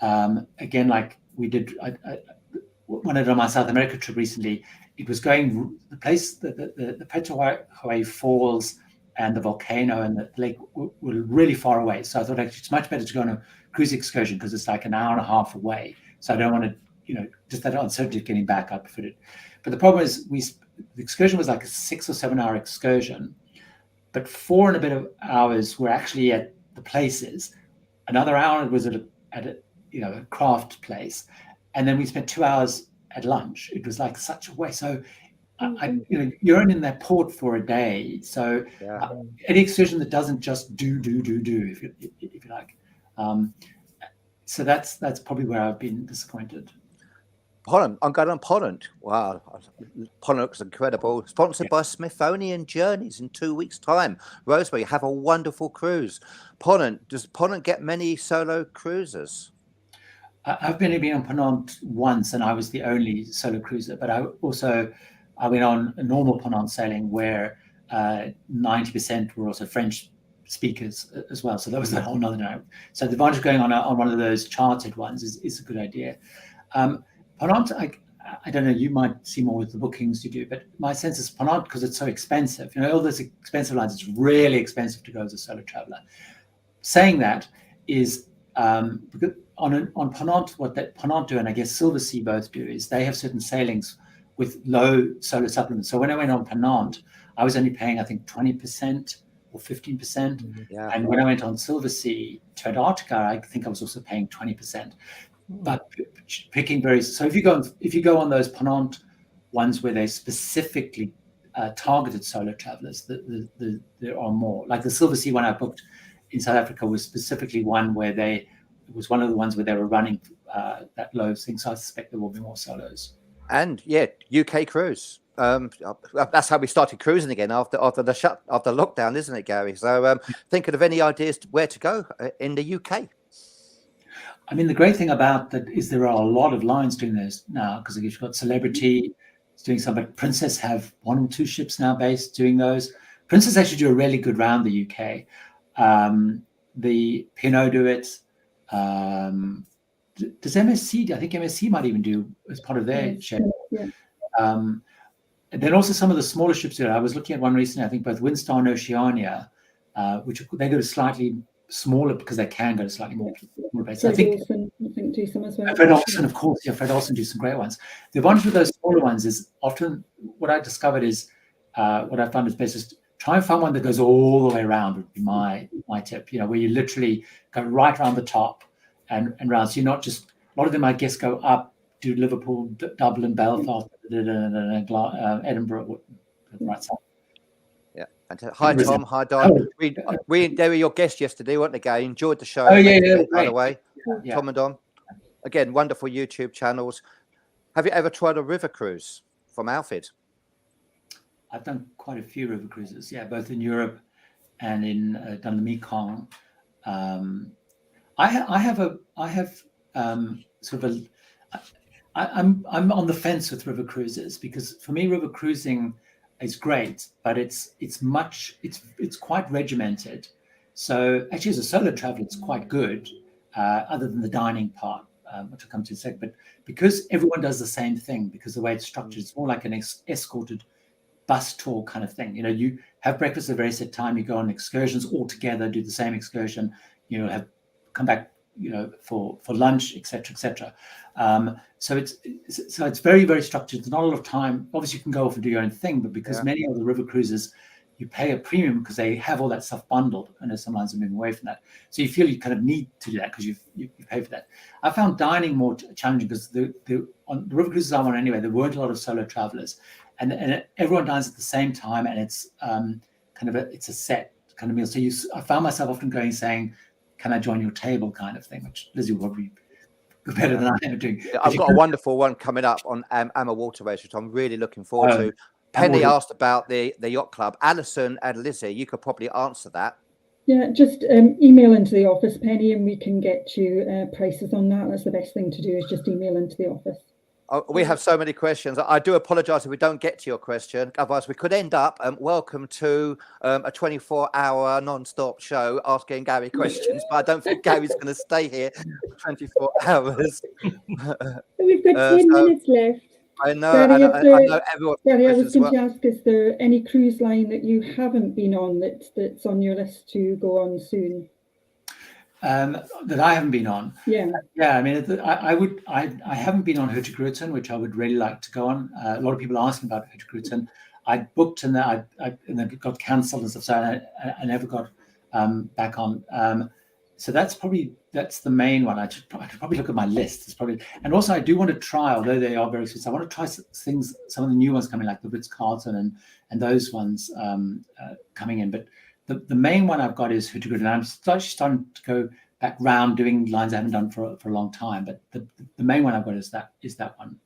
Again, like we did, when I did on my South America trip recently, it was going the place, the Petawai Falls and the volcano and the lake were really far away. So I thought actually it's much better to go on a cruise excursion because it's like an hour and a half away. So I don't want to, just that uncertainty of getting back, I preferred it. But the problem is the excursion was like a 6 or 7 hour excursion, but 4 and a bit of hours were actually at the places. Another hour was at a craft place. And then we spent 2 hours at lunch. It was like such a waste. So you're only in that port for a day. So any excursion that doesn't just do, if you like. So that's probably where I've been disappointed. Ponant, I'm going on Ponant. Wow, Ponant looks incredible. Sponsored by Smithsonian Journeys in 2 weeks' time. Rosemary, have a wonderful cruise. Ponant, does Ponant get many solo cruisers? I've only been on Ponant once, and I was the only solo cruiser. But I went on a normal Ponant sailing where 90% were also French speakers as well. So that was a whole nother night. So the advantage of going on one of those chartered ones is a good idea. Ponant, I don't know, you might see more with the bookings you do, but my sense is Ponant, because it's so expensive, all those expensive lines, it's really expensive to go as a solo traveler. Saying that is, because on Ponant, what that Ponant do, and I guess Silver Sea both do, is they have certain sailings with low solo supplements. So when I went on Ponant, I was only paying, I think, 20% or 15%. Yeah. And when I went on Silver Sea to Antarctica, I think I was also paying 20%. But picking so if you go on those Ponant ones where they specifically targeted solo travelers, there are more. Like the Silver Sea one I booked in South Africa was specifically one where it was one of the ones where they were running that low thing. So I suspect there will be more solos. And UK cruise. That's how we started cruising again after lockdown, isn't it, Gary? So thinking of any ideas where to go in the UK? I mean, the great thing about that is there are a lot of lines doing this now, because you've got Celebrity doing some, but Princess have 1 or 2 ships now based doing those. Princess actually do a really good round the UK. The P&O do it. Does MSC? I think MSC might even do as part of their ship. Yeah. And then also some of the smaller ships do it. I was looking at one recently. I think both Windstar and Oceania, which they go to slightly smaller because they can go to slightly more places. I think do some as well. Fred Olsen, of course. Yeah, Fred Olsen do some great ones. The advantage with those smaller ones is often what I discovered is what I found is best is try and find one that goes all the way around would be my tip. Where you literally go right around the top and round. So you're not just, a lot of them I guess go up, do Liverpool, Dublin, Belfast, Edinburgh, right side. Hi Tom, hi Don. They were your guests yesterday, weren't they, Gary? Enjoyed the show. Oh yeah, by the way. Yeah. Tom and Don. Again, wonderful YouTube channels. Have you ever tried a river cruise from Alfred? I've done quite a few river cruises, both in Europe and in done the Mekong. I'm on the fence with river cruises, because for me river cruising is great, but it's quite regimented. So actually, as a solo traveler, it's quite good, other than the dining part, which I'll come to in a sec. But because everyone does the same thing, because the way it's structured, it's more like an escorted bus tour kind of thing. You have breakfast at a very set time, you go on excursions all together, do the same excursion, come back, for lunch, etc. So it's very, very structured. There's not a lot of time. Obviously, you can go off and do your own thing, but because many of the river cruises, you pay a premium because they have all that stuff bundled. I know some lines are moving away from that, so you feel you kind of need to do that because you pay for that. I found dining more challenging because on the river cruises I went anyway, there weren't a lot of solo travelers, and everyone dines at the same time, and it's it's a set kind of meal. So I found myself often saying, "Can I join your table?" kind of thing, which Lizzie will probably be better than I am doing. I've got a wonderful one coming up on Amma Waterways, which I'm really looking forward to. Penny asked about the yacht club. Alison and Lizzie, you could probably answer that. Yeah, just email into the office, Penny, and we can get you prices on that. That's the best thing to do, is just email into the office. We have so many questions. I do apologise if we don't get to your question. Otherwise, we could end up. Welcome to a 24-hour non-stop show asking Gary questions. But I don't think Gary's going to stay here for 24 hours. We've got 10 minutes left. I know. Gary, I know everyone. Gary, I was going to ask, is there any cruise line that you haven't been on that's on your list to go on soon? That I haven't been on. Yeah. Yeah, I mean, I haven't been on Hurtigruten, which I would really like to go on. A lot of people are asking about Hurtigruten. I booked and then then it got cancelled and stuff, so I never got back on. So that's the main one. I could probably look at my list. It's probably, and also I do want to try, although they are very expensive, I want to try things, some of the new ones coming, like the Ritz-Carlton and those ones coming in. But the main one I've got is Hurtigruten, and I'm starting to go back round doing lines I haven't done for a long time. But the main one I've got is that one.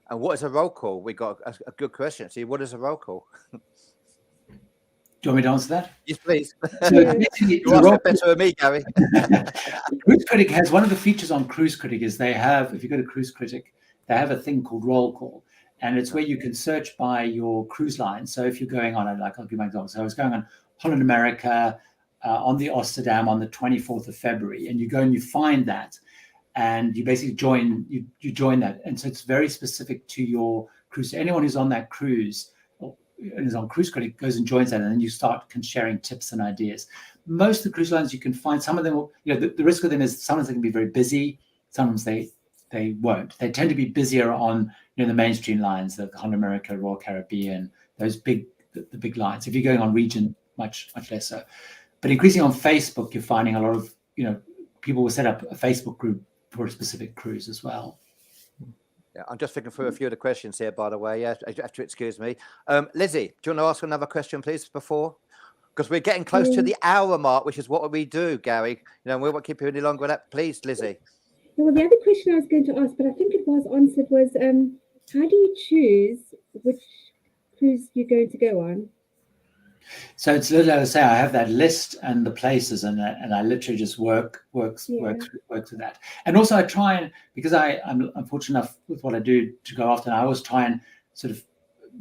And what is a roll call? We got a good question. See, what is a roll call? Do you want me to answer that? Yes, please. So you answer it better than me, Gary. Cruise Critic has one of the features on Cruise Critic is they have, if you go to Cruise Critic, they have a thing called roll call, and it's where you can search by your cruise line. So if you're going on, like I'll give my example. So I was going on Holland America on the Amsterdam on the 24th of February, and you go and you find that, and you basically join that, and so it's very specific to your cruise. So anyone who's on that cruise and is on Cruise Critic goes and joins that, and then you start sharing tips and ideas. Most of the cruise lines you can find, some of them, the risk of them is sometimes they can be very busy, sometimes they won't. They tend to be busier on the mainstream lines, the Holland America, Royal Caribbean, those the big lines. If you're going on Regent, much less so. But increasingly on Facebook, you're finding a lot of people will set up a Facebook group for a specific cruise as well. Yeah, I'm just thinking through a few of the questions here, by the way. Yeah, you have to excuse me. Lizzie, do you want to ask another question, please, before? Because we're getting close to the hour mark, which is what we do, Gary. We won't keep you any longer with that. Please, Lizzie. Well, the other question I was going to ask, but I think it was answered, was how do you choose which cruise you're going to go on? So it's literally, as I say, I have that list and the places, and I literally just work through that. And also I try and, because I'm fortunate enough with what I do to go after, and I always try and sort of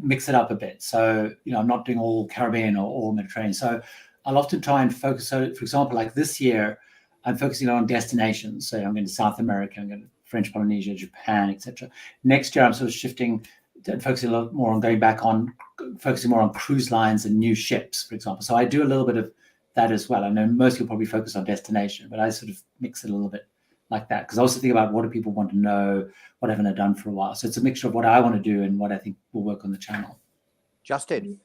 mix it up a bit. So I'm not doing all Caribbean or all Mediterranean. So I'll often try and focus. So for example, like this year, I'm focusing on destinations. So I'm going to South America, I'm going to French Polynesia, Japan, etc. Next year, I'm sort of shifting and focusing a lot more on focusing more on cruise lines and new ships, for example. So I do a little bit of that as well. I know most people probably focus on destination, but I sort of mix it a little bit like that, because I also think about what do people want to know, what haven't I done for a while. So it's a mixture of what I want to do and what I think will work on the channel. Justin,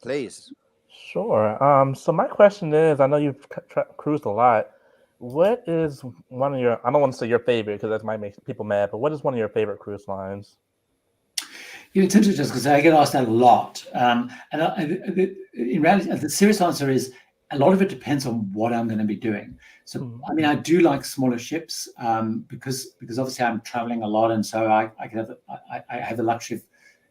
please. Sure. So my question is, I know you've cruised a lot. What is one of your, I don't want to say your favorite because that might make people mad, but what is one of your favorite cruise lines? It's interesting because I get asked that a lot. And in reality, the serious answer is a lot of it depends on what I'm going to be doing. So, I mean, I do like smaller ships because obviously I'm traveling a lot, and so I have the luxury of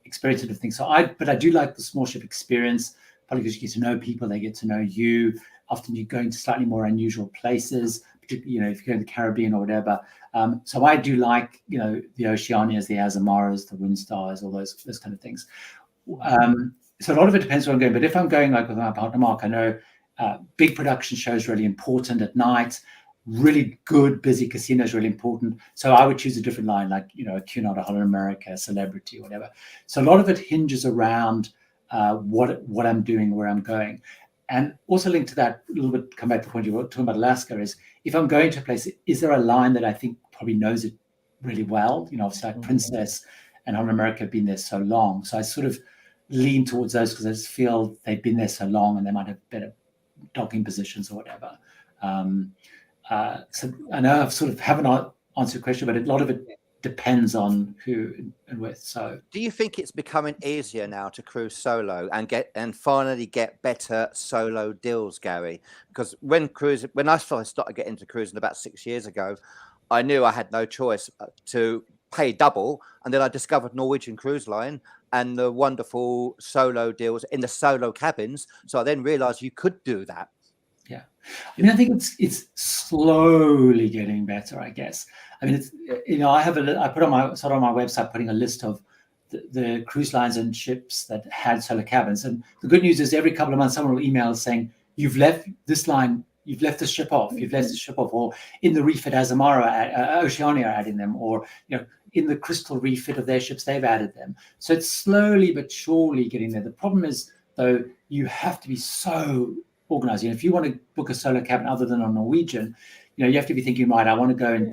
experiencing different things. But I do like the small ship experience, probably because you get to know people, they get to know you. Often you're going to slightly more unusual places, particularly, if you go to the Caribbean or whatever. So I do like, the Oceanias, the Azumaras, the Windstars, all those kind of things. So a lot of it depends where I'm going. But if I'm going like with my partner Mark, I know big production shows really important at night. Really good, busy casino is really important. So I would choose a different line, like, a Cunard, a Holland America, Celebrity, whatever. So a lot of it hinges around what I'm doing, where I'm going. And also linked to that, a little bit, come back to the point you were talking about Alaska, is if I'm going to a place, is there a line that I think probably knows it really well? Obviously like Princess and Holland America have been there so long. So I sort of lean towards those because I just feel they've been there so long and they might have better docking positions or whatever. So I know I've sort of haven't answered your question, but a lot of it depends on who and with. So do you think it's becoming easier now to cruise solo and finally get better solo deals, Gary? Because when I started getting into cruising about 6 years ago, I knew I had no choice to pay double, and then I discovered Norwegian Cruise Line and the wonderful solo deals in the solo cabins. So I then realized you could do that. Yeah. I mean, I think it's slowly getting better, I guess. I mean, it's, you know, I put on my website, putting a list of the cruise lines and ships that had solar cabins. And the good news is every couple of months, someone will email saying, you've left this line, you've left the ship off, or in the refit Azamara, Oceania are adding them, or, you know, in the crystal refit of their ships, they've added them. So it's slowly but surely getting there. The problem is, though, you have to be so organized. You know, if you want to book a solar cabin other than on Norwegian, you know, you have to be thinking, right, I want to go in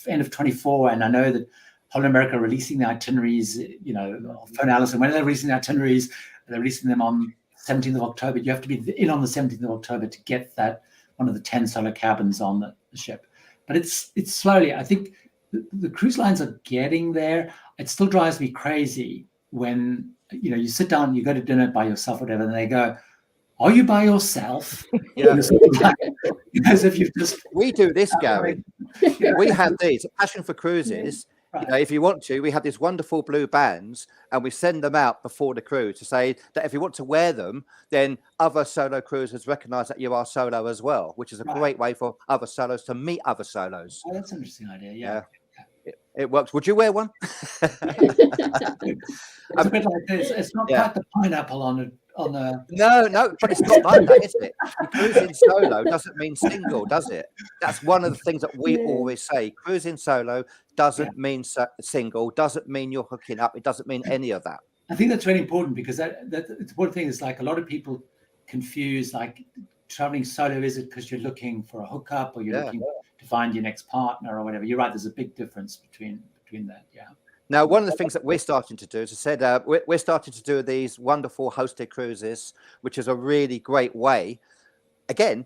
end of 24, and I know that Holland America are releasing the itineraries, you know, phone Alison, when are they releasing the itineraries? They're releasing them on 17th of October. You have to be in on the 17th of October to get that one of the 10 solar cabins on the ship. But it's slowly, I think the cruise lines are getting there. It still drives me crazy when, you know, you sit down, you go to dinner by yourself, whatever, and they go, are you by yourself? Yeah. As if you've just... We do this, Gary. We have these Passion for Cruises. Right. You know, if you want to, we have these wonderful blue bands, and we send them out before the cruise to say that if you want to wear them, then other solo cruisers recognize that you are solo as well, which is a great way for other solos to meet other solos. Oh, that's an interesting idea. Yeah. It works. Would you wear one? It's a bit like this. It's not quite the pineapple on a. No, but it's not like that, is it? Cruising solo doesn't mean single, does it? That's one of the things that we always say. Cruising solo doesn't mean single, doesn't mean you're hooking up. It doesn't mean any of that. I think that's really important, because the important thing is, like, a lot of people confuse, like, traveling solo, is it because you're looking for a hookup, or you're looking to find your next partner or whatever? You're right. There's a big difference between that. Yeah. Now, one of the things that we're starting to do, as I said, we're starting to do these wonderful hosted cruises, which is a really great way. Again,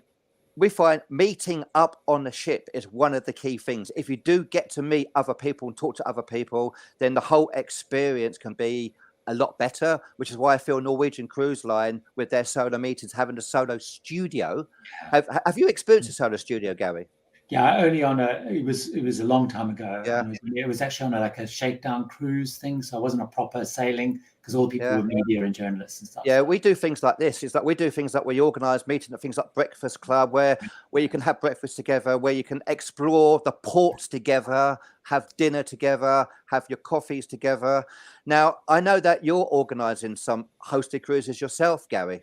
we find meeting up on the ship is one of the key things. If you do get to meet other people and talk to other people, then the whole experience can be a lot better, which is why I feel Norwegian Cruise Line, with their solo meetings, having a solo studio. Have you experienced a solo studio, Gary? Yeah, only on it was a long time ago. Yeah. It was actually on like a shakedown cruise thing, so it wasn't a proper sailing, because all the people were media and journalists and stuff. Yeah, we do things like this. Is that we do things like we organise meetings at things like Breakfast Club, where you can have breakfast together, where you can explore the ports together, have dinner together, have your coffees together. Now, I know that you're organising some hosted cruises yourself, Gary.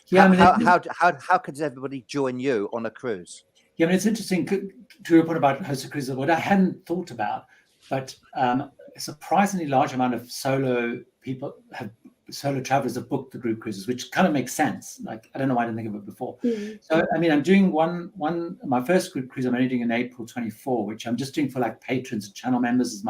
Yeah, how could everybody join you on a cruise? Yeah, I mean, it's interesting to report about hosted cruises. What I hadn't thought about, but a surprisingly large amount of solo travelers have booked the group cruises, which kind of makes sense. Like, I don't know why I didn't think of it before. So, I mean, I'm doing my first group cruise I'm only doing in April 24, which I'm just doing for like patrons and channel members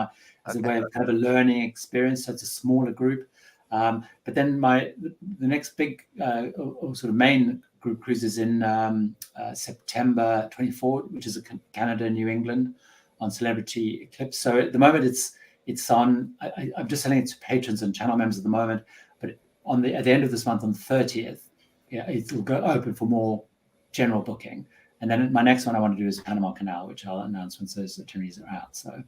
as a way of kind of a learning experience. So it's a smaller group. But then the next big sort of main group cruise is in September 24, which is Canada, New England, on Celebrity Eclipse. So at the moment it's on. I'm just selling it to patrons and channel members at the moment. But at the end of this month, on the 30th, it'll go open for more general booking. And then my next one I want to do is Panama Canal, which I'll announce once those itineraries are out. So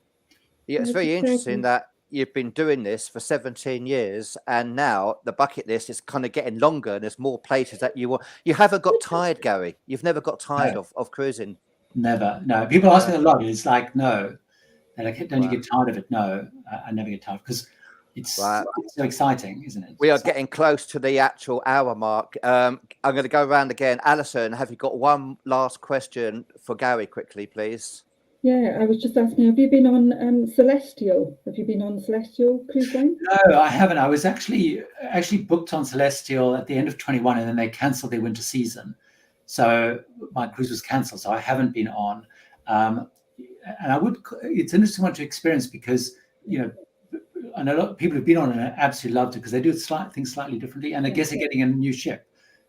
yeah, it's very interesting that you've been doing this for 17 years, and now the bucket list is kind of getting longer, and there's more places that you haven't got tired, Gary. You've never got tired of cruising. Never. No. People ask me a lot. It's like, no. They're like, don't you get tired of it? No, I never get tired, because it's so exciting, isn't it? We are getting close to the actual hour mark. I'm going to go around again. Alison, have you got one last question for Gary quickly, please? Yeah, I was just asking, have you been on Celestial? Have you been on Celestial Cruise Line? No, I haven't. I was actually booked on Celestial at the end of 21, and then they cancelled their winter season. So my cruise was cancelled. So I haven't been on. And it's an interesting one to experience, because, you know, I know a lot of people who've been on it and absolutely loved it, because they do things slightly differently. And I guess they're getting a new ship.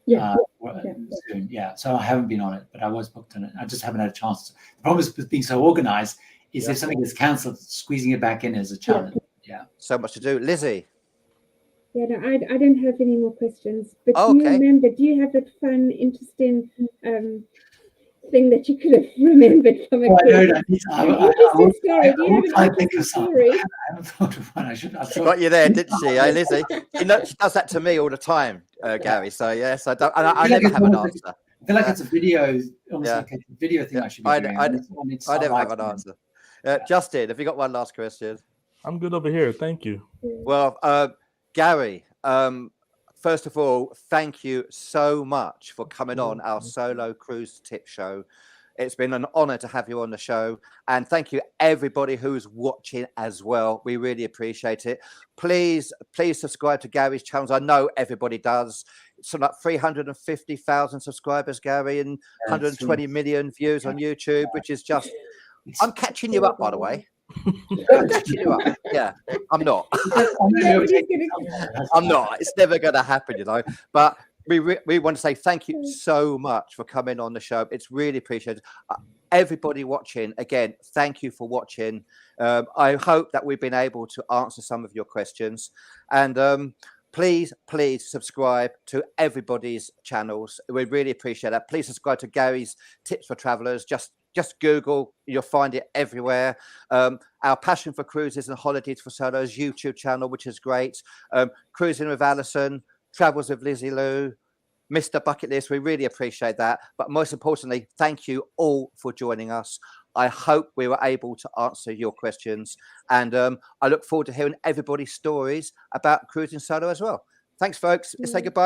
Soon. Yeah, so I haven't been on it, but I was booked on it. I just haven't had a chance to. The problem is with being so organized is if something gets cancelled, squeezing it back in is a challenge. Yeah. So much to do. Lizzie? Yeah, no, I don't have any more questions. But do you have that fun, interesting thing that you could have remembered from a cruise? I haven't thought of one. She got you there, didn't she, Lizzie? She does that to me all the time, Gary. So yes, I never have an answer. I feel like it's a video, almost Yeah. like a video thing Yeah. I should be doing. I need to start never have an writing them. answer. Justin, have you got one last question? I'm good over here. Thank you. Well, Gary, first of all, thank you so much for coming on our solo cruise tip show. It's been an honor to have you on the show. And thank you, everybody who's watching as well. We really appreciate it. Please subscribe to Gary's channels. I know everybody does. It's like 350,000 subscribers, Gary, and 120 million views on YouTube, which is just... I'm catching you up, by the way. I'm catching you up. Yeah, I'm not. I'm not. It's never going to happen, you know. But we want to say thank you so much for coming on the show. It's really appreciated. Everybody watching, again, thank you for watching. I hope that we've been able to answer some of your questions. And please subscribe to everybody's channels. We really appreciate that. Please subscribe to Gary's Tips for Travelers. Just Google, you'll find it everywhere. Our Passion for Cruises and Holidays for Solos YouTube channel, which is great. Cruising with Alison, Travels with Lizzie Lou, Mr. Bucket List. We really appreciate that. But most importantly, thank you all for joining us. I hope we were able to answer your questions. And I look forward to hearing everybody's stories about cruising solo as well. Thanks, folks. Let's say goodbye.